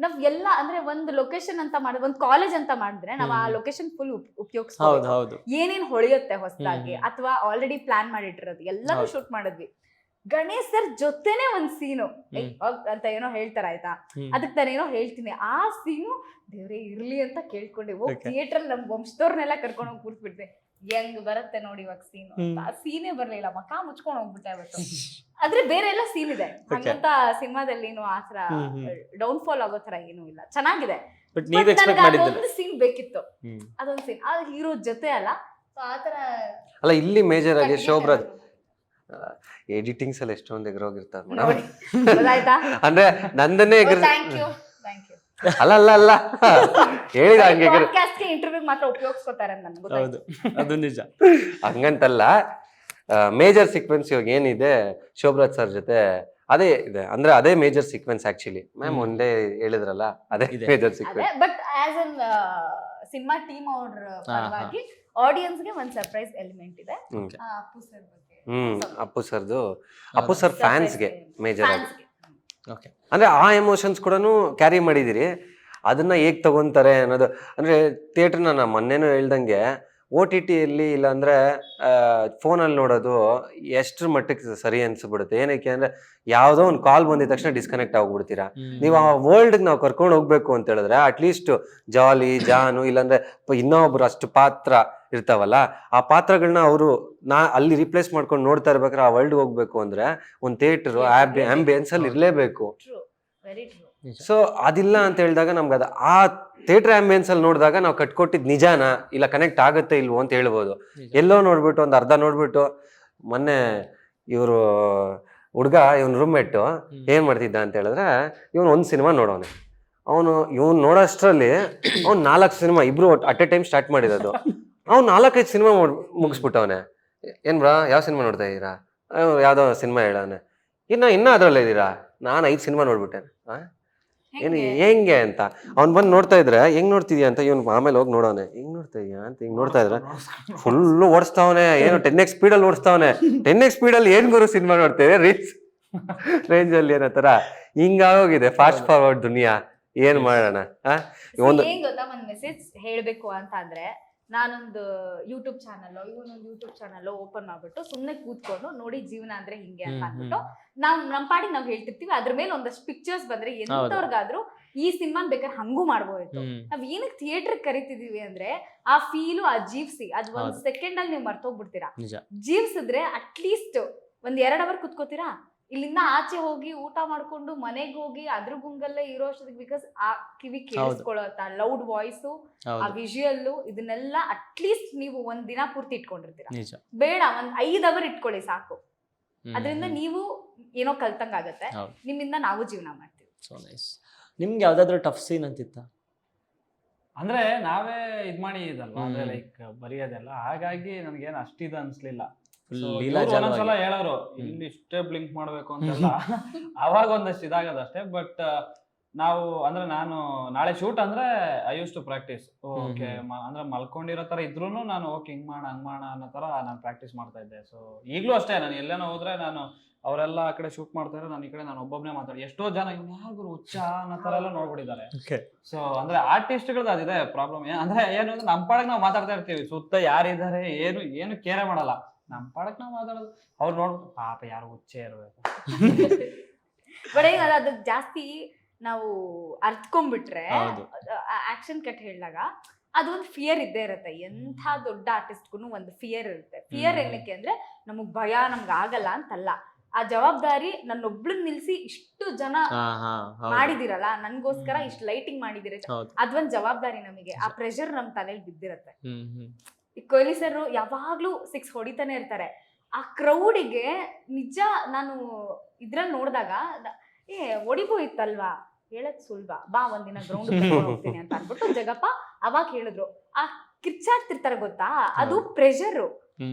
ನಾವ್ ಎಲ್ಲ ಅಂದ್ರೆ ಒಂದ್ ಲೊಕೇಶನ್ ಅಂತ ಮಾಡಿದ್ರೆ, ಒಂದ್ ಕಾಲೇಜ್ ಅಂತ ಮಾಡಿದ್ರೆ ನಾವ್ ಆ ಲೊಕೇಶನ್ ಫುಲ್ ಉಪಯೋಗಿಸ್ಬೋದು. ಏನೇನ್ ಹೊಳೆಯುತ್ತೆ ಹೊಸದಾಗಿ, ಅಥವಾ ಆಲ್ರೆಡಿ ಪ್ಲಾನ್ ಮಾಡಿಟ್ಟಿರೋದು ಎಲ್ಲಾನು ಶೂಟ್ ಮಾಡಿದ್ವಿ. ಗಣೇಶ್ ಸರ್ ಜೊತೆನೆ ಒಂದ್ ಸೀನು ಅಂತ ಏನೋ ಹೇಳ್ತಾರ, ಆಯ್ತಾ, ಅದಕ್ ನಾನೇನೋ ಹೇಳ್ತೀನಿ. ಆ ಸೀನು ದೇವ್ರೇ ಇರ್ಲಿ ಅಂತ ಕೇಳ್ಕೊಂಡೆ ಹೋಗಿ ಥಿಯೇಟರ್ ನಮ್ ವಂಶದವ್ರನ್ನೆಲ್ಲ ಕರ್ಕೊಂಡು ಹೋಗಿ ಕೂರ್ಸ್ಬಿಡ್ದೆ. ಹೆಂಗ್ ಬರುತ್ತೆ ನೋಡಿ ಇವಾಗ ಸೀನು ಅಂತ. ಆ ಸೀನೇ ಬರ್ಲಿಲ್ಲ, ಮಕ ಮುಚ್ಕೊಂಡು ಹೋಗ್ಬಿಟ್ಟೆ ಅವತ್ತು. ಆದ್ರೆ ಬೇರೆ ಎಲ್ಲ ಸೀನ್ ಇದೆ, ಹಂಗಂತ ಸಿನಿಮಾದಲ್ಲಿ ಏನು ಆತರ ಡೌನ್ ಫಾಲ್ ಆಗೋ ತರ ಏನು ಇಲ್ಲ, ಚೆನ್ನಾಗಿದೆ. ಅದೊಂದು ಸೀನ್ ಬೇಕಿತ್ತು, ಅದೊಂದು ಸೀನ್. ಆ ಹೀರೋ ಜೊತೆ ಅಲ್ಲ, ಆತರ ಅಲ್ಲ. ಇಲ್ಲಿ ಮೇಜರ್ ಆಗಿ ಶೋಭರಾಜ್ ಎಡಿಟಿಂಗ್ಸ್ ಅಲ್ಲಿ ಎಷ್ಟೊಂದು ಎಗರೋಗಿರ್ತಾರೆ ಅಂದ್ರೆ ನಂದನ್ನೇ ಅಲ್ಲ ಅಲ್ಲ ಅಲ್ಲ ಹೇಳಿದ ಹಂಗೆ ಪಾಡ್ಕಾಸ್ಟ್ ಗೆ ಇಂಟರ್ವ್ಯೂ ಮಾತ್ರ ಉಪಯೋಗಿಸ್ಕೊತಾರೆ ಅಂತ ನನ್ಗೆ ಹೌದು ಅದು ನಿಜ. ಹಂಗಂತಲ್ಲ. ಮೇಜರ್ ಸೀಕ್ವೆನ್ಸ್ ಇವಾಗ ಏನಿದೆ ಶೋಭರಾಜ್ ಸರ್ ಜೊತೆ ಅದೇ ಇದೆ, ಅಂದ್ರೆ ಅದೇ ಮೇಜರ್ ಸೀಕ್ವೆನ್ಸ್ ಆಕ್ಚುಲಿ. ಮ್ಯಾಮ್ ಒಂದೇ ಹೇಳಿದ್ರಲ್ಲ ಅದೇ ಇದೆ. ಮೇಜರ್ ಅದೇ sequence. But as an cinema team ಅವ್ರ ಪರವಾಗಿ ಆಡಿಯನ್ಸ್ ಗೆ ಒಂದ್ ಸರ್ಪ್ರೈಸ್ ಎಲಿಮೆಂಟ್ ಇದೆ. ಅಪ್ಪು ಸರ್ ಬಗ್ಗೆ ಅಪ್ಪು ಸರ್ದು, ಅಪ್ಪು ಸರ್ ಫ್ಯಾನ್ಸ್ಗೆ ಮೇಜರ್ ಆಗಿ, ಓಕೆ. ಅಂದ್ರೆ ಆ ಎಮೋಷನ್ಸ್ ಕೂಡ ಕ್ಯಾರಿ ಮಾಡಿದಿರಿ. ಅದನ್ನ ಹೇಗ್ ತಗೊಂತಾರೆ ಅನ್ನೋದು, ಅಂದ್ರೆ ಥಿಯೇಟರ್ನ ನಾ ಮೊನ್ನೆನೂ ಹೇಳ್ದಂಗೆ OTT ಅಲ್ಲಿ ಇಲ್ಲಾಂದ್ರೆ ಫೋನಲ್ಲಿ ನೋಡೋದು ಎಷ್ಟ್ರ ಮಟ್ಟಕ್ಕೆ ಸರಿ ಅನ್ಸ್ಬಿಡುತ್ತೆ. ಏನಕ್ಕೆ ಅಂದ್ರೆ ಯಾವುದೋ ಒಂದು ಕಾಲ್ ಬಂದಿದ ತಕ್ಷಣ ಡಿಸ್ಕನೆಕ್ಟ್ ಆಗ್ಬಿಡ್ತೀರಾ. ನೀವು ಆ ವರ್ಲ್ಡ್ ನಾವು ಕರ್ಕೊಂಡು ಹೋಗ್ಬೇಕು ಅಂತ ಹೇಳಿದ್ರೆ ಅಟ್ಲೀಸ್ಟ್ ಜಾಲಿ ಜಾನು ಇಲ್ಲಾಂದ್ರೆ ಇನ್ನೊಬ್ರು ಅಷ್ಟು ಪಾತ್ರ ಇರ್ತಾವಲ್ಲ, ಆ ಪಾತ್ರಗಳನ್ನ ಅವರು ಅಲ್ಲಿ ರಿಪ್ಲೇಸ್ ಮಾಡ್ಕೊಂಡು ನೋಡ್ತಾ ಇರ್ಬೇಕಾದ್ರೆ ಆ ವರ್ಲ್ಡ್ ಹೋಗ್ಬೇಕು ಅಂದ್ರೆ ಒಂದು ಥಿಯೇಟರ್ ಆಂಬಿಯನ್ಸ್ ಅಲ್ಲಿ ಇರ್ಲೇಬೇಕು. True, very true. ಸೊ ಅದಿಲ್ಲ ಅಂತ ಹೇಳಿದಾಗ ನಮ್ಗೆ ಅದು ಆ ಥಿಯೇಟರ್ ಆಂಬಿಯನ್ಸ್ ಅಲ್ಲಿ ನೋಡಿದಾಗ ನಾವು ಕಟ್ಕೊಟ್ಟಿದ್ ನಿಜಾನ ಇಲ್ಲ ಕನೆಕ್ಟ್ ಆಗುತ್ತೆ ಇಲ್ವೋ ಅಂತ ಹೇಳ್ಬೋದು. ಎಲ್ಲೋ ನೋಡ್ಬಿಟ್ಟು ಒಂದು ಅರ್ಧ ನೋಡ್ಬಿಟ್ಟು, ಮೊನ್ನೆ ಇವರು ಹುಡ್ಗ ಇವನ್ ರೂಮ್ಮೇಟ್ ಏನ್ ಮಾಡ್ತಿದ್ದ ಅಂತ ಹೇಳಿದ್ರೆ, ಇವನ್ ಒಂದ್ ಸಿನಿಮಾ ನೋಡೋನೆ, ಇವನ್ ನೋಡೋಷ್ಟ್ರಲ್ಲಿ ಅವ್ನ್ 4 ಸಿನಿಮಾ ಇಬ್ರು ಅಟ್ ಎ ಟೈಮ್ ಸ್ಟಾರ್ಟ್ ಮಾಡಿರೋದು. ಅವ್ನು 4-5 ಸಿನಿಮಾ ಮುಗಿಸ್ಬಿಟ್ಟವನೆ. ಏನ್ ಬ್ರಾ ಯಾವ ಸಿನಿಮಾ ನೋಡ್ತಾ ಇದ್ದೀರಾ? ಯಾವ್ದೋ ಸಿನಿಮಾ ಹೇಳವನೆ. ಇನ್ನ ಅದ್ರಲ್ಲೇ ಇದ್ದೀರಾ? ನಾನು 5 ಸಿನಿಮಾ ನೋಡ್ಬಿಟ್ಟೆ. ಏನು ಹೆಂಗೆ ಅಂತ ಅವ್ನ್ ಬಂದು ನೋಡ್ತಾ ಇದ್ರೆ ಹೆಂಗ್ ನೋಡ್ತಿದ್ಯಾ ಅಂತ ಇವ್ನು ಆಮೇಲೆ ಹೋಗಿ ನೋಡೋನೆ. ಹೆಂಗ್ ನೋಡ್ತಾ ಇದೀಯಾ ಅಂತ ಹಿಂಗ್ ನೋಡ್ತಾ ಇದ್ರೆ ಫುಲ್ ಓಡಿಸ್ತಾವನೆ. ಏನು 10x ಸ್ಪೀಡಲ್ಲಿ ಓಡಿಸ್ತಾವನೆ. 10x ಸ್ಪೀಡಲ್ಲಿ ಏನ್ ಗುರು ಸಿನಿಮಾ ನೋಡ್ತೇವೆ ರೀಲ್ಸ್ ರೇಂಜ್ ಅಲ್ಲಿ ಏನೋ ತರ ಹಿಂಗಾಗೋಗಿದೆ ಫಾಸ್ಟ್ ಫಾರ್ವರ್ಡ್ ದುನಿಯಾ. ಏನ್ ಮಾಡೋಣ? ಏನ್ ಗೊತ್ತಾ, ಒಂದ್ ಮೆಸೇಜ್ ಹೇಳ್ಬೇಕು ಅಂತ ಅಂದ್ರೆ, ನಾನೊಂದು ಯೂಟ್ಯೂಬ್ ಚಾನಲ್ ಇವನೊಂದು ಯೂಟ್ಯೂಬ್ ಚಾನಲ್ ಓಪನ್ ಮಾಡ್ಬಿಟ್ಟು ಸುಮ್ನೆ ಕೂತ್ಕೊಂಡು ನೋಡಿ ಜೀವನ ಅಂದ್ರೆ ಹಿಂಗೆ ಅಂತ ಅಂದ್ಬಿಟ್ಟು ನಮ್ ಪಾಡಿಗೆ ನಾವ್ ಹೇಳ್ತಿರ್ತೀವಿ. ಅದ್ರ ಮೇಲೆ ಒಂದಷ್ಟು ಪಿಕ್ಚರ್ಸ್ ಬಂದ್ರೆ ಎಂತವ್ರಿಗಾದ್ರೂ ಈ ಸಿನಿಮಾ ಬೇಕಾದ್ರೆ ಹಂಗೂ ಮಾಡ್ಬೋದು. ನಾವ್ ಏನಕ್ಕೆ ಥಿಯೇಟರ್ ಕರಿತಿದೀವಿ ಅಂದ್ರೆ ಆ ಫೀಲು, ಆ ಜೀವ್ಸಿ, ಅದ್ ಒಂದ್ ಸೆಕೆಂಡ್ ಅಲ್ಲಿ ನೀವು ಮರ್ತೋಗ್ಬಿಡ್ತೀರಾ. ಜೀವ್ಸಿದ್ರೆ ಅಟ್ಲೀಸ್ಟ್ ಒಂದ್ 2 ಅವರ್ ಕುತ್ಕೋತೀರಾ. ಇಲ್ಲಿಂದ ಆಚೆ ಹೋಗಿ ಊಟ ಮಾಡ್ಕೊಂಡು ಮನೆಗೆ ಹೋಗಿ ಅದ್ರ ಗುಂಗಲ್ಲೇ ಇರೋ ಅಷ್ಟೊತ್ತಿಗೆ, ಬಿಕಾಸ್ ಆ ಕಿವಿ ಕೇಳಿಸ್ಕೊಳ್ಳುತ್ತ ಲೌಡ್ ವಾಯ್ಸು, ಆ ವಿಜುವಲ್ಲು, ಇದನ್ನೆಲ್ಲ ಅಟ್ಲೀಸ್ಟ್ ನೀವು ಒಂದ್ ದಿನ ಪೂರ್ತಿ ಇಟ್ಕೊಂಡಿರ್ತೀರಾ. ಬೇಡ ಒಂದ್ 5 ಅವರ್ ಇಟ್ಕೊಳ್ಳಿ ಸಾಕು. ಅದರಿಂದ ನೀವು ಏನೋ ಕಲ್ತಂಗ ಆಗತ್ತೆ, ನಿಮ್ಮಿಂದ ನಾವು ಜೀವನ ಮಾಡ್ತೀವಿ. So nice. ನಿಮ್ಗೆ ಯಾವ್ದಾದ್ರು ಟಫ್ ಸೀನ್ ಅಂತಿತ್ತ? ಅಂದ್ರೆ ನಾವೇ ಇದ್ ಮಾಡಿದಲ್ವಾ, ಅಂದ್ರೆ ಲೈಕ್ ಬರೆಯೋದೆಲ್ಲ, ಹಾಗಾಗಿ ನನ್ಗೇನು ಅಷ್ಟಿದ ಅನ್ಸ್ಲಿಲ್ಲ. ಒಂದೊಂದ್ಸಲ ಹೇಳೋರು ಇಲ್ಲಿ ಇಷ್ಟೇ ಬ್ಲಿಂಕ್ ಮಾಡ್ಬೇಕು ಅಂತೆಲ್ಲ, ಅವಾಗ ಒಂದಷ್ಟು ಇದಾಗದಷ್ಟೇ. ಬಟ್ ನಾವು ಅಂದ್ರೆ ನಾನು ನಾಳೆ ಶೂಟ್ ಅಂದ್ರೆ I use to practice. Okay ಅಂದ್ರೆ ಮಲ್ಕೊಂಡಿರೋ ತರ ಇದ್ರೂನು ನಾನು ಓಕೆ ಹಿಂಗ್ ಮಾಡ ಹಂಗ್ ಮಾಡ ಅನ್ನೋ ತರ ನಾನು ಪ್ರಾಕ್ಟೀಸ್ ಮಾಡ್ತಾ ಇದ್ದೆ. ಸೊ ಈಗ್ಲೂ ಅಷ್ಟೇ, ನಾನು ಎಲ್ಲೇನೋ ಹೋದ್ರೆ ನಾನು ಅವರೆಲ್ಲ ಆ ಕಡೆ ಶೂಟ್ ಮಾಡ್ತಾರೆ, ನಾನು ಈ ಕಡೆ ನಾನು ಒಬ್ಬೊಬ್ನೇ ಮಾತಾಡಿ, ಎಷ್ಟೋ ಜನ ಯಾರು ಹುಚ್ಚ ಅನ್ನೋ ತರ ಎಲ್ಲ ನೋಡ್ಬಿಟ್ಟಿದ್ದಾರೆ. ಸೊ ಅಂದ್ರೆ ಆರ್ಟಿಸ್ಟ್ಗಳದ್ದು ಅದಿದೆ ಪ್ರಾಬ್ಲಮ್. ಅಂದ್ರೆ ಏನು ಅಂದ್ರೆ ನಮ್ಮ ಪಾಡಕ್ ನಾವು ಮಾತಾಡ್ತಾ ಇರ್ತೀವಿ, ಸುತ್ತ ಯಾರಿದ್ದಾರೆ ಏನು ಕೇರೆ ಮಾಡಲ್ಲ, ನಮ್ಮ ಪಾಡಕ್ ನಾವು ಮಾತಾಡೋದು. ಅವ್ರು ನೋಡ್ಬಿಟ್ಟು ಪಾಪ ಯಾರು ಹುಚ್ಚೆ ಇರ್ಬೇಕು. ಬಟ್ ಏನ್ ಅದು ಜಾಸ್ತಿ ನಾವು ಅರ್ತ್ಕೊಂಡ್ಬಿಟ್ರೆ ಆಕ್ಷನ್ ಕಟ್ ಹೇಳಿದಾಗ ಅದೊಂದು ಫಿಯರ್ ಇದ್ದೇ ಇರುತ್ತೆ. ಎಂಥ ದೊಡ್ಡ ಆರ್ಟಿಸ್ಟ್ಗೂ ಒಂದು ಫಿಯರ್ ಇರುತ್ತೆ. ಫಿಯರ್ ಏನಕ್ಕೆ ಅಂದ್ರೆ ನಮಗ್ ಭಯ, ನಮ್ಗೆ ಆಗಲ್ಲ ಅಂತಲ್ಲ. ಆ ಜವಾಬ್ದಾರಿ ನನ್ನೊಬ್ಳನ್ನ ನಿಲ್ಸಿ ಇಷ್ಟು ಜನ ಮಾಡಿದಿರಲ್ಲ, ನನ್ಗೋಸ್ಕರ ಇಷ್ಟು ಲೈಟಿಂಗ್ ಮಾಡಿದಿರ, ಅದೊಂದ್ ಜವಾಬ್ದಾರಿ ನಮಗೆ. ಆ ಪ್ರೆಷರ್ ನಮ್ ತಲೆಯಲ್ಲಿ ಬಿದ್ದಿರತ್ತೆ. ಈ ಕೊಹ್ಲಿ ಸರ್ ಯಾವಾಗ್ಲೂ 6 ಹೊಡಿತಾನೆ ಇರ್ತಾರೆ. ಆ ಕ್ರೌಡಿಗೆ ನಿಜ ನಾನು ಇದ್ರಲ್ಲಿ ನೋಡಿದಾಗ ಹೊಡಿಬೋಯಿತ್ತಲ್ವಾ, ಹೇಳದ್ ಸುಲಭ, ಬಾ ಒಂದಿನ ಗ್ರೌಂಡ್ ಹೋಗ್ತೀನಿ ಅಂತ ಅನ್ಬಿಟ್ಟು ಜಗಪ್ಪ ಅವಾಗ ಹೇಳಿದ್ರು. ಆ ಕಿರ್ಚಾಡ್ತಿರ್ತಾರೆ ಗೊತ್ತಾ, ಅದು ಪ್ರೆಷರ್.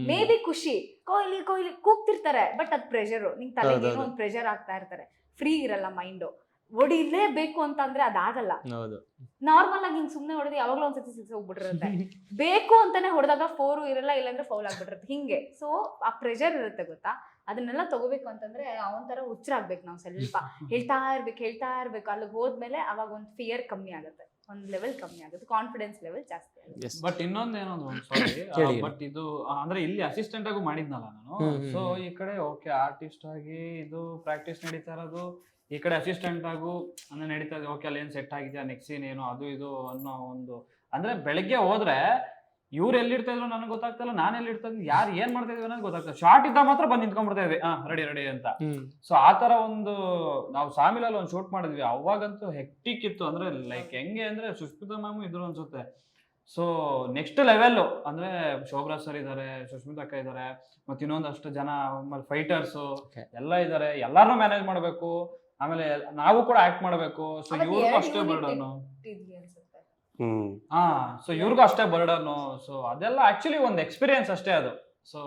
ಮೇ ಬಿ ಖುಷಿ, ಕೊಹ್ಲಿ ಕೊಹ್ಲಿ ಕೂಗ್ತಿರ್ತಾರೆ, ಬಟ್ ಅದ್ ಪ್ರೆಷರ್. ನಿಂಗ್ ತಲೆಗೆ ಏನೋ ಒಂದ್ ಪ್ರೆಷರ್ ಆಗ್ತಾ ಇರ್ತಾರೆ, ಫ್ರೀ ಇರಲ್ಲ ಮೈಂಡು. ಹೊಡಿಲೇಬೇಕು ಅಂತ ಅಂದ್ರೆ ಅದಾಗಲ್ಲ. ನಾರ್ಮಲ್ ಆಗಿ ಹಿಂಗ್ ಸುಮ್ನೆ ಹೊಡೆದು ಯಾವಾಗ್ಲೂ ಒಂದ್ಸತಿ 6 ಹೋಗ್ಬಿಟ್ಟಿರುತ್ತೆ. ಬೇಕು ಅಂತಾನೆ ಹೊಡೆದಾಗ 4 ಇರಲ್ಲ, ಇಲ್ಲಾಂದ್ರೆ ಫೌಲ್ ಆಗ್ಬಿಟ್ಟಿರುತ್ತೆ ಹಿಂಗೆ. ಸೊ ಆ ಪ್ರೆಷರ್ ಇರುತ್ತೆ ಗೊತ್ತಾ, ಅದನ್ನೆಲ್ಲ ತಗೋಬೇಕು ಅಂತಂದ್ರೆ ಅವನ್ ತರ ಹುಚ್ಚರಾಗ್ಬೇಕು ನಾವು. ಸ್ವಲ್ಪ ಹೇಳ್ತಾ ಇರ್ಬೇಕು. ಅಲ್ಲಿಗೆ ಹೋದ್ಮೇಲೆ ಅವಾಗ ಒಂದ್ ಫಿಯರ್ ಕಮ್ಮಿ ಆಗುತ್ತೆ, ಒಂದ್ ಲೆವೆಲ್ ಕಮ್ಮಿ ಆಗುತ್ತೆ, ಕಾನ್ಫಿಡೆನ್ಸ್ ಲೆವೆಲ್ ಜಾಸ್ತಿ ಆಗುತ್ತೆ. ಬಟ್ ಇನ್ನೊಂದೇನೋ ಬಟ್ ಇದು ಅಂದ್ರೆ ಇಲ್ಲಿ ಅಸಿಸ್ಟೆಂಟ್ ಆಗು ಮಾಡಿದ್ನಲ್ಲ ನಾನು. ಸೊ ಈ ಕಡೆ ಓಕೆ ಆರ್ಟಿಸ್ಟ್ ಆಗಿ ಇದು ಪ್ರಾಕ್ಟೀಸ್ ನಡೀತಾ ಇರೋದು, ಈ ಕಡೆ ಅಸಿಸ್ಟೆಂಟ್ ಆಗು ಅಂದ್ರೆ ನಡೀತಾ ಇದೆ. ಓಕೆ ಅಲ್ಲಿ ಏನ್ ಸೆಟ್ ಆಗಿದ್ಯಾ, ನೆಕ್ಸ್ಟ್ ಸೀನ್ ಏನು, ಅದು ಇದು ಅನ್ನೋ ಒಂದು, ಅಂದ್ರೆ ಬೆಳಗ್ಗೆ ಹೋದ್ರೆ ಇವ್ರು ಎಲ್ಲಿರ್ತಾ ಇದ್ರು ನನಗೆ ಗೊತ್ತಾಗ್ತಲ್ಲ, ನಾನು ಎಲ್ಲಿರ್ತಾ ಇದ್ದೀನಿ, ಯಾರು ಏನ್ ಮಾಡ್ತಾ ಇದೀವಿ ಅನ್ನೋದು ಗೊತ್ತಾಗ್ತದೆ. ಶಾರ್ಟ್ ಇದ್ದಾಗ ಮಾತ್ರ ಬಂದು ನಿಂತ್ಕೊಂಡ್ಬಿಡ್ತಾ ಇದ್ವಿ, ರೆಡಿ ಅಂತ. ಸೊ ಆ ತರ ಒಂದು ನಾವು ಸಾಮಿಲಲ್ಲಿ ಒಂದು ಶೂಟ್ ಮಾಡಿದ್ವಿ, ಅವಾಗಂತೂ ಹೆಕ್ಟಿಕ್ ಇತ್ತು. ಅಂದ್ರೆ ಲೈಕ್ ಹೆಂಗೆ ಅಂದ್ರೆ ಸುಷ್ಮಿತಾ ಮ್ಯಾಮು ಇದ್ರು ಅನ್ಸುತ್ತೆ. ಸೊ ನೆಕ್ಸ್ಟ್ ಲೆವೆಲ್ ಅಂದ್ರೆ ಶೋಭರಾಜ್ ಸರ್ ಇದಾರೆ, ಸುಷ್ಮಿತಾ ಅಕ್ಕ ಇದಾರೆ, ಮತ್ತೆ ಇನ್ನೊಂದಷ್ಟು ಜನ ಫೈಟರ್ಸ್ ಎಲ್ಲ ಇದಾರೆ. ಎಲ್ಲಾರನ್ನೂ ಮ್ಯಾನೇಜ್ ಮಾಡ್ಬೇಕು. ಆಮೇಲೆ ನಾವು ಕೂಡ ಆಕ್ಟ್ ಮಾಡ್ಬೇಕು. ಸೊ ಇವ್ರಿಗೂ ಅಷ್ಟೇ ಬರ್ಡನ್ನು. ಹಾ, ಸೊ ಇವ್ರಿಗೂ ಅಷ್ಟೇ ಬರ್ಡನ್ನು. ಸೊ ಅದೆಲ್ಲ ಆಕ್ಚುಲಿ ಒಂದು ಎಕ್ಸ್ಪೀರಿಯನ್ಸ್ ಅಷ್ಟೇ ಅದು. ಸೊ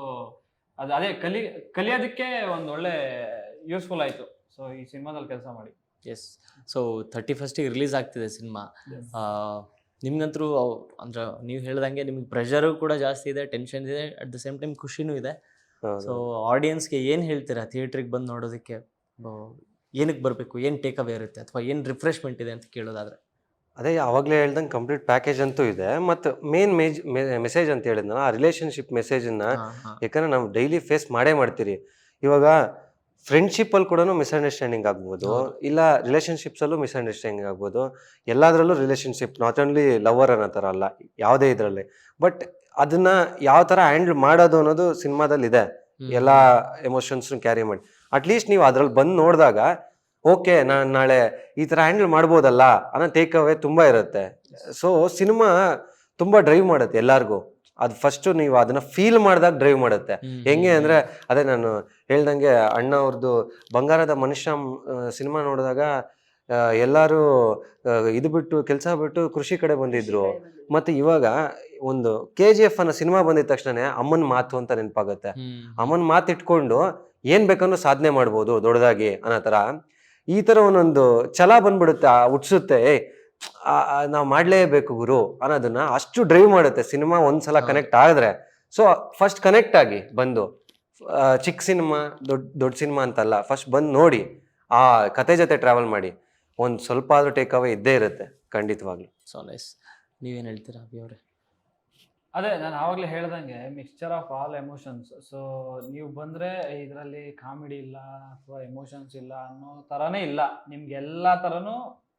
ಅದೇ ಕಲಿಯೋದಕ್ಕೆ ಒಂದು ಒಳ್ಳೆ ಯೂಸ್ಫುಲ್ ಆಯ್ತು. ಸೊ ಈ ಸಿನಿಮಾದಲ್ಲಿ ಕೆಲಸ ಮಾಡಿ. ಎಸ್. ಸೊ 31st ರಿಲೀಸ್ ಆಗ್ತಿದೆ ಸಿನಿಮಾ. ನಿಮ್ಗಂತರೂ ಅಂದ್ರೆ ನೀವು ಹೇಳ್ದಂಗೆ ನಿಮ್ಗೆ ಪ್ರೆಷರು ಕೂಡ ಜಾಸ್ತಿ ಇದೆ, ಟೆನ್ಷನ್ ಇದೆ, ಅಟ್ ದ ಸೇಮ್ ಟೈಮ್ ಖುಷಿನೂ ಇದೆ. ಸೊ ಆಡಿಯನ್ಸ್ಗೆ ಏನು ಹೇಳ್ತೀರಾ ಥಿಯೇಟ್ರಿಗೆ ಬಂದು ನೋಡೋದಕ್ಕೆ? ಏನಕ್ಕೆ ಬರಬೇಕು, ಏನು ಟೇಕ್ ಅವೇ ಇರುತ್ತೆ, ಅಥವಾ ಏನು ರಿಫ್ರೆಶ್ಮೆಂಟ್ ಇದೆ ಅಂತ ಕೇಳೋದಾದ್ರೆ? ಅದೇ ಆವಾಗಲೇ ಹೇಳ್ದಂಗೆ ಕಂಪ್ಲೀಟ್ ಪ್ಯಾಕೇಜ್ ಅಂತೂ ಇದೆ. ಮತ್ತು ಮೇನ್ ಮೆಸೇಜ್ ಅಂತ ಹೇಳಿದ್ನಲ್ಲ, ಆ ರಿಲೇಷನ್ಶಿಪ್ ಮೆಸೇಜನ್ನು, ಯಾಕಂದರೆ ನಾವು ಡೈಲಿ ಫೇಸ್ ಮಾಡೇ ಮಾಡ್ತೀರಿ. ಇವಾಗ ಫ್ರೆಂಡ್ಶಿಪ್ಪಲ್ಲಿ ಕೂಡ ಮಿಸ್ಅಂಡರ್ಸ್ಟ್ಯಾಂಡಿಂಗ್ ಆಗ್ಬೋದು, ಇಲ್ಲ ರಿಲೇಷನ್ಶಿಪ್ಸಲ್ಲೂ ಮಿಸ್ಅಂಡರ್ಸ್ಟ್ಯಾಂಡಿಂಗ್ ಆಗ್ಬೋದು. ಎಲ್ಲದರಲ್ಲೂ ರಿಲೇಷನ್ಶಿಪ್, ನಾಟ್ ಓನ್ಲಿ ಲವರ್ ಅನ್ನೋ ಥರ ಅಲ್ಲ, ಯಾವುದೇ ಇದರಲ್ಲಿ. ಬಟ್ ಅದನ್ನು ಯಾವ ಥರ ಹ್ಯಾಂಡಲ್ ಮಾಡೋದು ಅನ್ನೋದು ಸಿನಿಮಾದಲ್ಲಿದೆ. ಎಲ್ಲ ಎಮೋಷನ್ಸ್ನು ಕ್ಯಾರಿ ಮಾಡಿ ಅಟ್ಲೀಸ್ಟ್ ನೀವು ಅದ್ರಲ್ಲಿ ಬಂದು ನೋಡಿದಾಗ ಓಕೆ, ನಾನು ನಾಳೆ ಈ ಥರ ಹ್ಯಾಂಡಲ್ ಮಾಡ್ಬೋದಲ್ಲ ಅನ್ನೋ ಟೇಕ್ ಅವೇ ತುಂಬ ಇರುತ್ತೆ. ಸೊ ಸಿನಿಮಾ ತುಂಬ ಡ್ರೈವ್ ಮಾಡುತ್ತೆ ಎಲ್ಲರಿಗೂ. ಅದು ಫಸ್ಟು ನೀವು ಅದನ್ನ ಫೀಲ್ ಮಾಡಿದಾಗ ಡ್ರೈವ್ ಮಾಡುತ್ತೆ. ಹೆಂಗೆ ಅಂದರೆ, ಅದೇ ನಾನು ಹೇಳ್ದಂಗೆ ಅಣ್ಣ ಅವ್ರದ್ದು ಬಂಗಾರದ ಮನುಷ್ಯ ಸಿನಿಮಾ ನೋಡಿದಾಗ ಎಲ್ಲರೂ ಇದು ಬಿಟ್ಟು ಕೆಲಸ ಬಿಟ್ಟು ಕೃಷಿ ಕಡೆ ಬಂದಿದ್ರು. ಮತ್ತು ಇವಾಗ ಒಂದು KGF ಅನ್ನೋ ಸಿನಿಮಾ ಬಂದಿದ ತಕ್ಷಣ ಅಮ್ಮನ ಮಾತು ಅಂತ ನೆನಪಾಗುತ್ತೆ. ಅಮ್ಮನ ಮಾತು ಇಟ್ಕೊಂಡು ಏನು ಬೇಕಂದ್ರೂ ಸಾಧನೆ ಮಾಡ್ಬೋದು ದೊಡ್ಡದಾಗಿ ಅನ್ನೋ ಥರ. ಈ ಥರ ಒಂದೊಂದು ಛಲ ಬಂದ್ಬಿಡುತ್ತೆ, ಹುಟ್ಸುತ್ತೆ. ನಾವು ಮಾಡಲೇಬೇಕು ಗುರು ಅನ್ನೋದನ್ನ ಅಷ್ಟು ಡ್ರೈವ್ ಮಾಡುತ್ತೆ ಸಿನಿಮಾ ಒಂದ್ಸಲ ಕನೆಕ್ಟ್ ಆಗಿದ್ರೆ. ಸೊ ಫಸ್ಟ್ ಕನೆಕ್ಟ್ ಆಗಿ ಬಂದು, ಚಿಕ್ಕ ಸಿನಿಮಾ ದೊಡ್ಡ ಸಿನಿಮಾ ಅಂತಲ್ಲ, ಫಸ್ಟ್ ಬಂದು ನೋಡಿ, ಆ ಕತೆ ಜೊತೆ ಟ್ರಾವೆಲ್ ಮಾಡಿ, ಒಂದು ಸ್ವಲ್ಪ ಆದ್ರೂ ಟೇಕ್ ಅವೇ ಇದ್ದೇ ಇರುತ್ತೆ ಖಂಡಿತವಾಗ್ಲೂ. So nice. ನೀವೇನು ಹೇಳ್ತೀರಾ ಅಭಿ ಅವರೇ? ಅದೇ ನಾನು ಆವಾಗಲೇ ಹೇಳ್ದಂಗೆ mixture of all emotions. So ನೀವು ಬಂದರೆ ಇದರಲ್ಲಿ ಕಾಮಿಡಿ ಇಲ್ಲ ಅಥವಾ ಎಮೋಷನ್ಸ್ ಇಲ್ಲ ಅನ್ನೋ ಥರನೇ ಇಲ್ಲ, ನಿಮ್ಗೆ ಎಲ್ಲ ಥರನೂ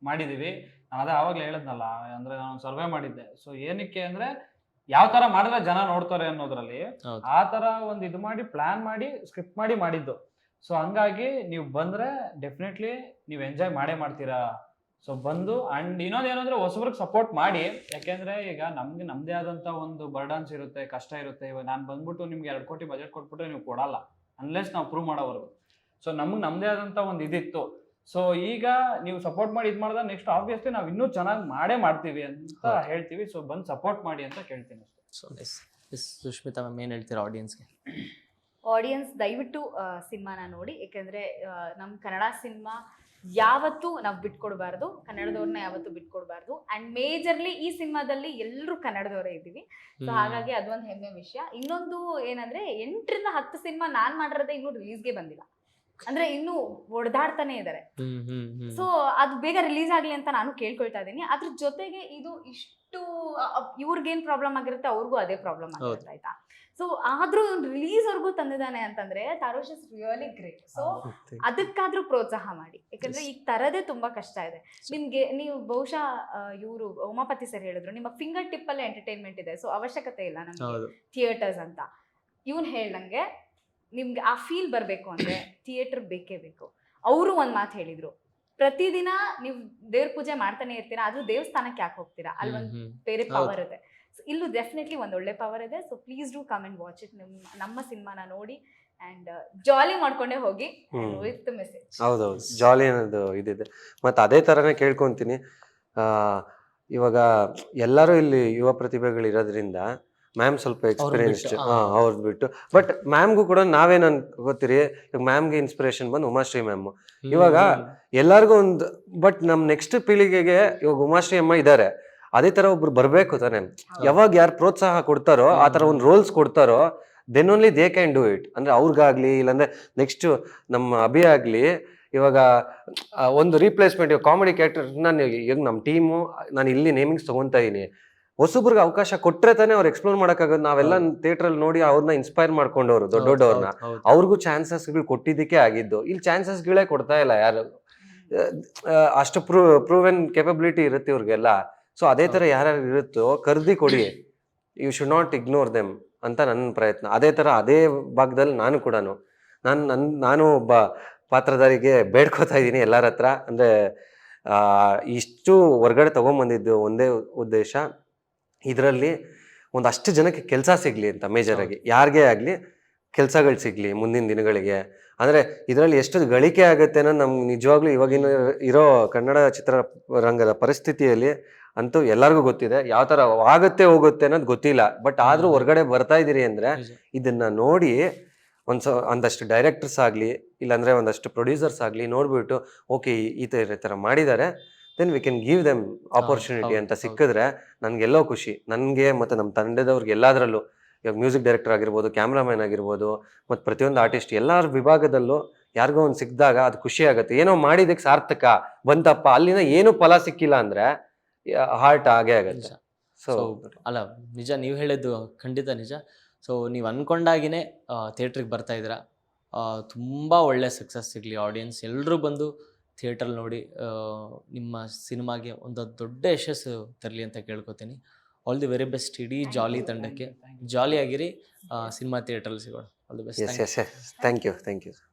ಮಾಡಿದ್ದೀವಿ. ನಾನು ಅದೇ ಆವಾಗಲೇ ಹೇಳಿದ್ನಲ್ಲ, ಅಂದರೆ ನಾನು ಸರ್ವೆ ಮಾಡಿದ್ದೆ. ಸೊ ಏನಕ್ಕೆ ಅಂದರೆ, ಯಾವ ಥರ ಮಾಡಿದ್ರೆ ಜನ ನೋಡ್ತಾರೆ ಅನ್ನೋದ್ರಲ್ಲಿ ಆ ಥರ ಒಂದು ಇದು ಮಾಡಿ ಪ್ಲ್ಯಾನ್ ಮಾಡಿ ಸ್ಕ್ರಿಪ್ಟ್ ಮಾಡಿ ಮಾಡಿದ್ದು. ಸೊ ಹಂಗಾಗಿ ನೀವು ಬಂದರೆ ಡೆಫಿನೆಟ್ಲಿ ನೀವು ಎಂಜಾಯ್ ಮಾಡೇ ಮಾಡ್ತೀರಾ. ಸೊ ಬಂದು ಆ್ಯಂಡ್ ಇನ್ನೊಂದೇನಂದ್ರೆ ಹೊಸಬ್ರಿಗೆ ಸಪೋರ್ಟ್ ಮಾಡಿ. ಯಾಕೆಂದರೆ ಈಗ ನಮ್ಗೆ ನಮ್ಮದೇ ಆದಂಥ ಒಂದು ಬರ್ಡನ್ಸ್ ಇರುತ್ತೆ, ಕಷ್ಟ ಇರುತ್ತೆ. ಇವಾಗ ನಾನು ಬಂದ್ಬಿಟ್ಟು ನಿಮ್ಗೆ 2 ಕೋಟಿ ಬಜೆಟ್ ಕೊಟ್ಬಿಟ್ರೆ ನೀವು ಕೊಡಲ್ಲ, ಅನ್ಲೆಸ್ ನಾವು ಪ್ರೂವ್ ಮಾಡೋವರೆಗೂ. ಸೊ ನಮ್ಗೆ ನಮ್ಮದೇ ಆದಂಥ ಒಂದು ಇದಿತ್ತು. ಸೊ ಈಗ ನೀವು ಸಪೋರ್ಟ್ ಮಾಡಿ ಇದು ಮಾಡಿದ್ರೆ ನೆಕ್ಸ್ಟ್ ಆಬ್ವಿಯಸ್ಲಿ ನಾವು ಇನ್ನೂ ಚೆನ್ನಾಗಿ ಮಾಡೇ ಮಾಡ್ತೀವಿ ಅಂತ ಹೇಳ್ತೀವಿ. ಸೊ ಬಂದು ಸಪೋರ್ಟ್ ಮಾಡಿ ಅಂತ ಕೇಳ್ತೀನಿ ಅಷ್ಟೇ. So S. ಸುಷ್ಮಿತಾ ಮ್ಯಾಮ್ ಏನು ಹೇಳ್ತೀರಾ ಆಡಿಯನ್ಸ್ಗೆ? ಆಡಿಯನ್ಸ್ ದಯವಿಟ್ಟು ಸಿನಿಮಾನ ನೋಡಿ. ಏಕೆಂದರೆ ನಮ್ಮ ಕನ್ನಡ ಸಿನಿಮಾ ಯಾವತ್ತೂ ನಾವು ಬಿಟ್ಕೊಡ್ಬಾರ್ದು, ಕನ್ನಡದವ್ರನ್ನ ಯಾವತ್ತೂ ಬಿಟ್ಕೊಡ್ಬಾರ್ದು. ಆ್ಯಂಡ್ ಮೇಜರ್ಲಿ ಈ ಸಿನಿಮಾದಲ್ಲಿ ಎಲ್ಲರೂ ಕನ್ನಡದವರೇ ಇದ್ದೀವಿ. ಸೊ ಹಾಗಾಗಿ ಅದೊಂದು ಹೆಮ್ಮೆ ವಿಷಯ. ಇನ್ನೊಂದು ಏನಂದರೆ, 8ರಿಂದ 10 ಸಿನಿಮಾ ನಾನು ಮಾಡಿರೋದೇ ಇನ್ನೂ ರಿಲೀಸ್ಗೆ ಬಂದಿಲ್ಲ. ಅಂದ್ರೆ ಇನ್ನೂ ಹೊಡೆದಾಡ್ತಾನೆ ಇದ್ದಾರೆ. ಸೊ ಅದು ಬೇಗ ರಿಲೀಸ್ ಆಗ್ಲಿ ಅಂತ ನಾನು ಕೇಳ್ಕೊಳ್ತಾ ಇದ್ದೀನಿ. ಅದ್ರ ಜೊತೆಗೆ ಇದು ಇಷ್ಟು ಇವ್ರಿಗೇನ್ ಪ್ರಾಬ್ಲಮ್ ಆಗಿರುತ್ತೆ ಅವ್ರಿಗೂ ಅದೇ ಪ್ರಾಬ್ಲಮ್ ಆಗಿರುತ್ತೆ, ಆಯ್ತಾ? ಸೊ ಆದ್ರೂ ರಿಲೀಸ್ ವರ್ಗೂ ತಂದಿದ್ದಾನೆ ಅಂತಂದ್ರೆ ತಾರೋಶ್ ಇಸ್ ರಿಯಲಿ ಗ್ರೇಟ್. ಸೊ ಅದಕ್ಕಾದ್ರೂ ಪ್ರೋತ್ಸಾಹ ಮಾಡಿ, ಯಾಕಂದ್ರೆ ಈಗ ತರದೇ ತುಂಬಾ ಕಷ್ಟ ಇದೆ ನಿಮ್ಗೆ. ನೀವು ಬಹುಶಃ ಇವರು ಉಮಾಪತಿ ಸರ್ ಹೇಳಿದ್ರು, ನಿಮ್ಮ ಫಿಂಗರ್ ಟಿಪ್ ಅಲ್ಲೇ ಎಂಟರ್ಟೈನ್ಮೆಂಟ್ ಇದೆ, ಸೊ ಅವಶ್ಯಕತೆ ಇಲ್ಲ ನಮ್ಗೆ ಥಿಯೇಟರ್ಸ್ ಅಂತ. ಇವನ್ ಹೇಳ್ದಂಗೆ ನಿಮ್ಗೆ ಆ ಫೀಲ್ ಬರಬೇಕು ಅಂದ್ರೆ ಥಿಯೇಟರ್ ಬೇಕೇ ಬೇಕು. ಅವರು ಒಂದು ಮಾತು ಹೇಳಿದ್ರು, ಪ್ರತಿದಿನ ನೀವು ದೇವ್ರ ಪೂಜೆ ಮಾಡ್ತಾನೆ ಇರ್ತೀರಾ, ಆದ್ರೂ ದೇವಸ್ಥಾನಕ್ಕೆ ಯಾಕೆ ಹೋಗ್ತೀರಾ? ಅಲ್ಲಿ ಒಂದು ಬೇರೆ ಪವರ್ ಇದೆ. ಇಲ್ಲೂ ಡೆಫಿನೆಟ್ಲಿ ಒಂದು ಒಳ್ಳೆ ಪವರ್ ಇದೆ. So please do come and watch it. ನಮ್ಮ ಸಿನಿಮಾನ ನೋಡಿ ಅಂಡ್ ಜಾಲಿ ಮಾಡ್ಕೊಂಡೇ ಹೋಗಿ ವಿತ್ ಮೆಸೇಜ್. ಹೌದೌದು, ಜಾಲಿ ಅನ್ನೋದು ಇದಿದೆ. ಮತ್ತು ಅದೇ ಥರನೇ ಕೇಳ್ಕೊತೀನಿ, ಇವಾಗ ಎಲ್ಲರೂ ಇಲ್ಲಿ ಯುವ ಪ್ರತಿಭೆಗಳು ಇರೋದ್ರಿಂದ ಮ್ಯಾಮ್ ಸ್ವಲ್ಪ ಎಕ್ಸ್ಪೀರಿಯನ್ಸ್ಡ್ ಅವ್ರದ್ದು ಬಿಟ್ಟು, ಬಟ್ ಮ್ಯಾಮ್ಗೂ ಕೂಡ ನಾವೇನು ಅನ್ಕೋತೀರಿ, ಇವಾಗ ಮ್ಯಾಮ್ಗೆ ಇನ್ಸ್ಪಿರೇಷನ್ ಬಂದು ಉಮಾಶ್ರೀ ಮ್ಯಾಮ್. ಇವಾಗ ಎಲ್ಲರಿಗೂ ಒಂದು, ಬಟ್ ನಮ್ಮ ನೆಕ್ಸ್ಟ್ ಪೀಳಿಗೆಗೆ ಇವಾಗ ಉಮಾಶ್ರೀ ಅಮ್ಮ ಇದ್ದಾರೆ, ಅದೇ ತರ ಒಬ್ರು ಬರ್ಬೇಕು ತಾನೆ. ಯಾವಾಗ ಯಾರು ಪ್ರೋತ್ಸಾಹ ಕೊಡ್ತಾರೋ, ಆ ತರ ಒಂದು ರೋಲ್ಸ್ ಕೊಡ್ತಾರೋ, then only they can do it. ಅಂದ್ರೆ ಅವ್ರಿಗಾಗ್ಲಿ, ಇಲ್ಲಾಂದ್ರೆ ನೆಕ್ಸ್ಟ್ ನಮ್ಮ ಅಭಿ ಆಗ್ಲಿ, ಇವಾಗ ಒಂದು ರೀಪ್ಲೇಸ್ಮೆಂಟ್, ಇವಾಗ ಕಾಮಿಡಿ ಕ್ಯಾರೆಕ್ಟರ್ ನಾನು ಈಗ ನಮ್ಮ ಟೀಮು, ನಾನು ಇಲ್ಲಿ ನೇಮಿಂಗ್ಸ್ ತಗೊಂತಾ ಇದೀನಿ. ಹೊಸಬ್ರಿಗೆ ಅವಕಾಶ ಕೊಟ್ರೆ ತಾನೇ ಅವ್ರು ಎಕ್ಸ್ಪ್ಲೋರ್ ಮಾಡೋಕ್ಕಾಗೋದು. ನಾವೆಲ್ಲ ಥಿಯೇಟ್ರಲ್ಲಿ ನೋಡಿ ಅವ್ರನ್ನ ಇನ್ಸ್ಪೈರ್ ಮಾಡ್ಕೊಂಡವ್ರು, ದೊಡ್ಡವ್ರನ್ನ, ಅವ್ರಿಗೂ ಚಾನ್ಸಸ್ಗಳು ಕೊಟ್ಟಿದ್ದಕ್ಕೆ ಆಗಿದ್ದು. ಇಲ್ಲಿ ಚಾನ್ಸಸ್ಗಳೇ ಕೊಡ್ತಾ ಇಲ್ಲ ಯಾರು, ಅಷ್ಟು ಪ್ರೂವೆನ್ ಕೆಪಬಿಲಿಟಿ ಇರುತ್ತೆ ಇವ್ರಿಗೆಲ್ಲ. ಸೊ ಅದೇ ಥರ ಯಾರ್ಯಾರು ಇರುತ್ತೋ ಕರ್ದಿ ಕೊಡಿ, you should not ignore them ಅಂತ ನನ್ನ ಪ್ರಯತ್ನ. ಅದೇ ಥರ ಅದೇ ಭಾಗದಲ್ಲಿ ನಾನು ಒಬ್ಬ ಪಾತ್ರಧಾರಿಗೆ ಬೇಡ್ಕೋತಾ ಇದ್ದೀನಿ ಎಲ್ಲರ ಹತ್ರ. ಅಂದರೆ ಇಷ್ಟು ಹೊರ್ಗಡೆ ತೊಗೊಂಬಂದಿದ್ದು ಒಂದೇ ಉದ್ದೇಶ, ಇದರಲ್ಲಿ ಒಂದಷ್ಟು ಜನಕ್ಕೆ ಕೆಲಸ ಸಿಗಲಿ ಅಂತ, ಮೇಜರಾಗಿ ಯಾರಿಗೇ ಆಗಲಿ ಕೆಲಸಗಳು ಸಿಗಲಿ ಮುಂದಿನ ದಿನಗಳಿಗೆ ಅಂದ್ರೆ ಇದರಲ್ಲಿ ಎಷ್ಟು ಗಳಿಕೆ ಆಗುತ್ತೆ ಅನ್ನೋದು ನಮ್ಗೆ ನಿಜವಾಗ್ಲೂ ಇವಾಗಿನ ಇರೋ ಕನ್ನಡ ಚಿತ್ರರಂಗದ ಪರಿಸ್ಥಿತಿಯಲ್ಲಿ ಅಂತೂ ಎಲ್ಲರಿಗೂ ಗೊತ್ತಿದೆ. ಯಾವ ತರ ಆಗುತ್ತೆ ಹೋಗುತ್ತೆ ಅನ್ನೋದು ಗೊತ್ತಿಲ್ಲ, ಬಟ್ ಆದ್ರೂ ಹೊರಗಡೆ ಬರ್ತಾ ಇದೀರಿ ಅಂದ್ರೆ ನಿಜ. ಇದನ್ನ ನೋಡಿ ಒಂದಷ್ಟು ಡೈರೆಕ್ಟರ್ಸ್ ಆಗ್ಲಿ, ಇಲ್ಲಾಂದ್ರೆ ಒಂದಷ್ಟು ಪ್ರೊಡ್ಯೂಸರ್ಸ್ ಆಗ್ಲಿ ನೋಡ್ಬಿಟ್ಟು ಓಕೆ ಈ ತರ ಮಾಡಿದ್ದಾರೆ, then we can give them opportunity ಹೌದು, ಅಂತ ಹೌದು. ಸಿಕ್ಕಿದ್ರೆ ನನ್ಗೆಲ್ಲೋ ಖುಷಿ. ನನ್ಗೆ ಮತ್ತೆ ನಮ್ಮ ತಂಡದವ್ರಿಗೆ ಎಲ್ಲಾದ್ರಲ್ಲೂ, ಇವಾಗ ಮ್ಯೂಸಿಕ್ ಡೈರೆಕ್ಟರ್ ಆಗಿರ್ಬೋದು, ಕ್ಯಾಮ್ರಾಮನ್ ಆಗಿರ್ಬೋದು, ಮತ್ತೆ ಪ್ರತಿಯೊಂದು ಆರ್ಟಿಸ್ಟ್ ಎಲ್ಲಾರ ವಿಭಾಗದಲ್ಲೂ ಯಾರಿಗೋ ಒಂದು ಸಿಕ್ಕಿದಾಗ ಅದು ಖುಷಿ ಆಗುತ್ತೆ. ಏನೋ ಮಾಡಿದಕ್ಕೆ ಸಾರ್ಥಕ ಬಂತಪ್ಪ, ಅಲ್ಲಿನ ಏನು ಫಲ ಸಿಕ್ಕಿಲ್ಲ ಅಂದ್ರೆ ಹಾರ್ಟ್ ಆಗೇ ಆಗುತ್ತೆ. ನಿಜ. ಸೊ ಸೊ ಅಲ್ಲ, ನಿಜ ನೀವು ಹೇಳಿದ್ದು ಖಂಡಿತ ನಿಜ. ಸೊ ನೀವು ಅಂದ್ಕೊಂಡಾಗಿನೇ ಥಿಯೇಟ್ರಿಗೆ ಬರ್ತಾ ಇದ್ದೀರಾ. ತುಂಬ ಒಳ್ಳೆ ಸಕ್ಸಸ್ ಸಿಗಲಿ, ಆಡಿಯನ್ಸ್ ಎಲ್ಲರೂ ಬಂದು ಥಿಯೇಟ್ರಲ್ಲಿ ನೋಡಿ ನಿಮ್ಮ ಸಿನಿಮಾಗೆ ಒಂದು ದೊಡ್ಡ ಯಶಸ್ಸು ತರಲಿ ಅಂತ ಕೇಳ್ಕೊತೀನಿ. ಆಲ್ ದಿ ವೆರಿ ಬೆಸ್ಟ್ ಇಡೀ ಜಾಲಿ ತಂಡಕ್ಕೆ. ಜಾಲಿ ಆಗಿರಿ, ಸಿನಿಮಾ ಥಿಯೇಟ್ರಲ್ಲಿ ಸಿಗೋಣ. All the best. Yes thank you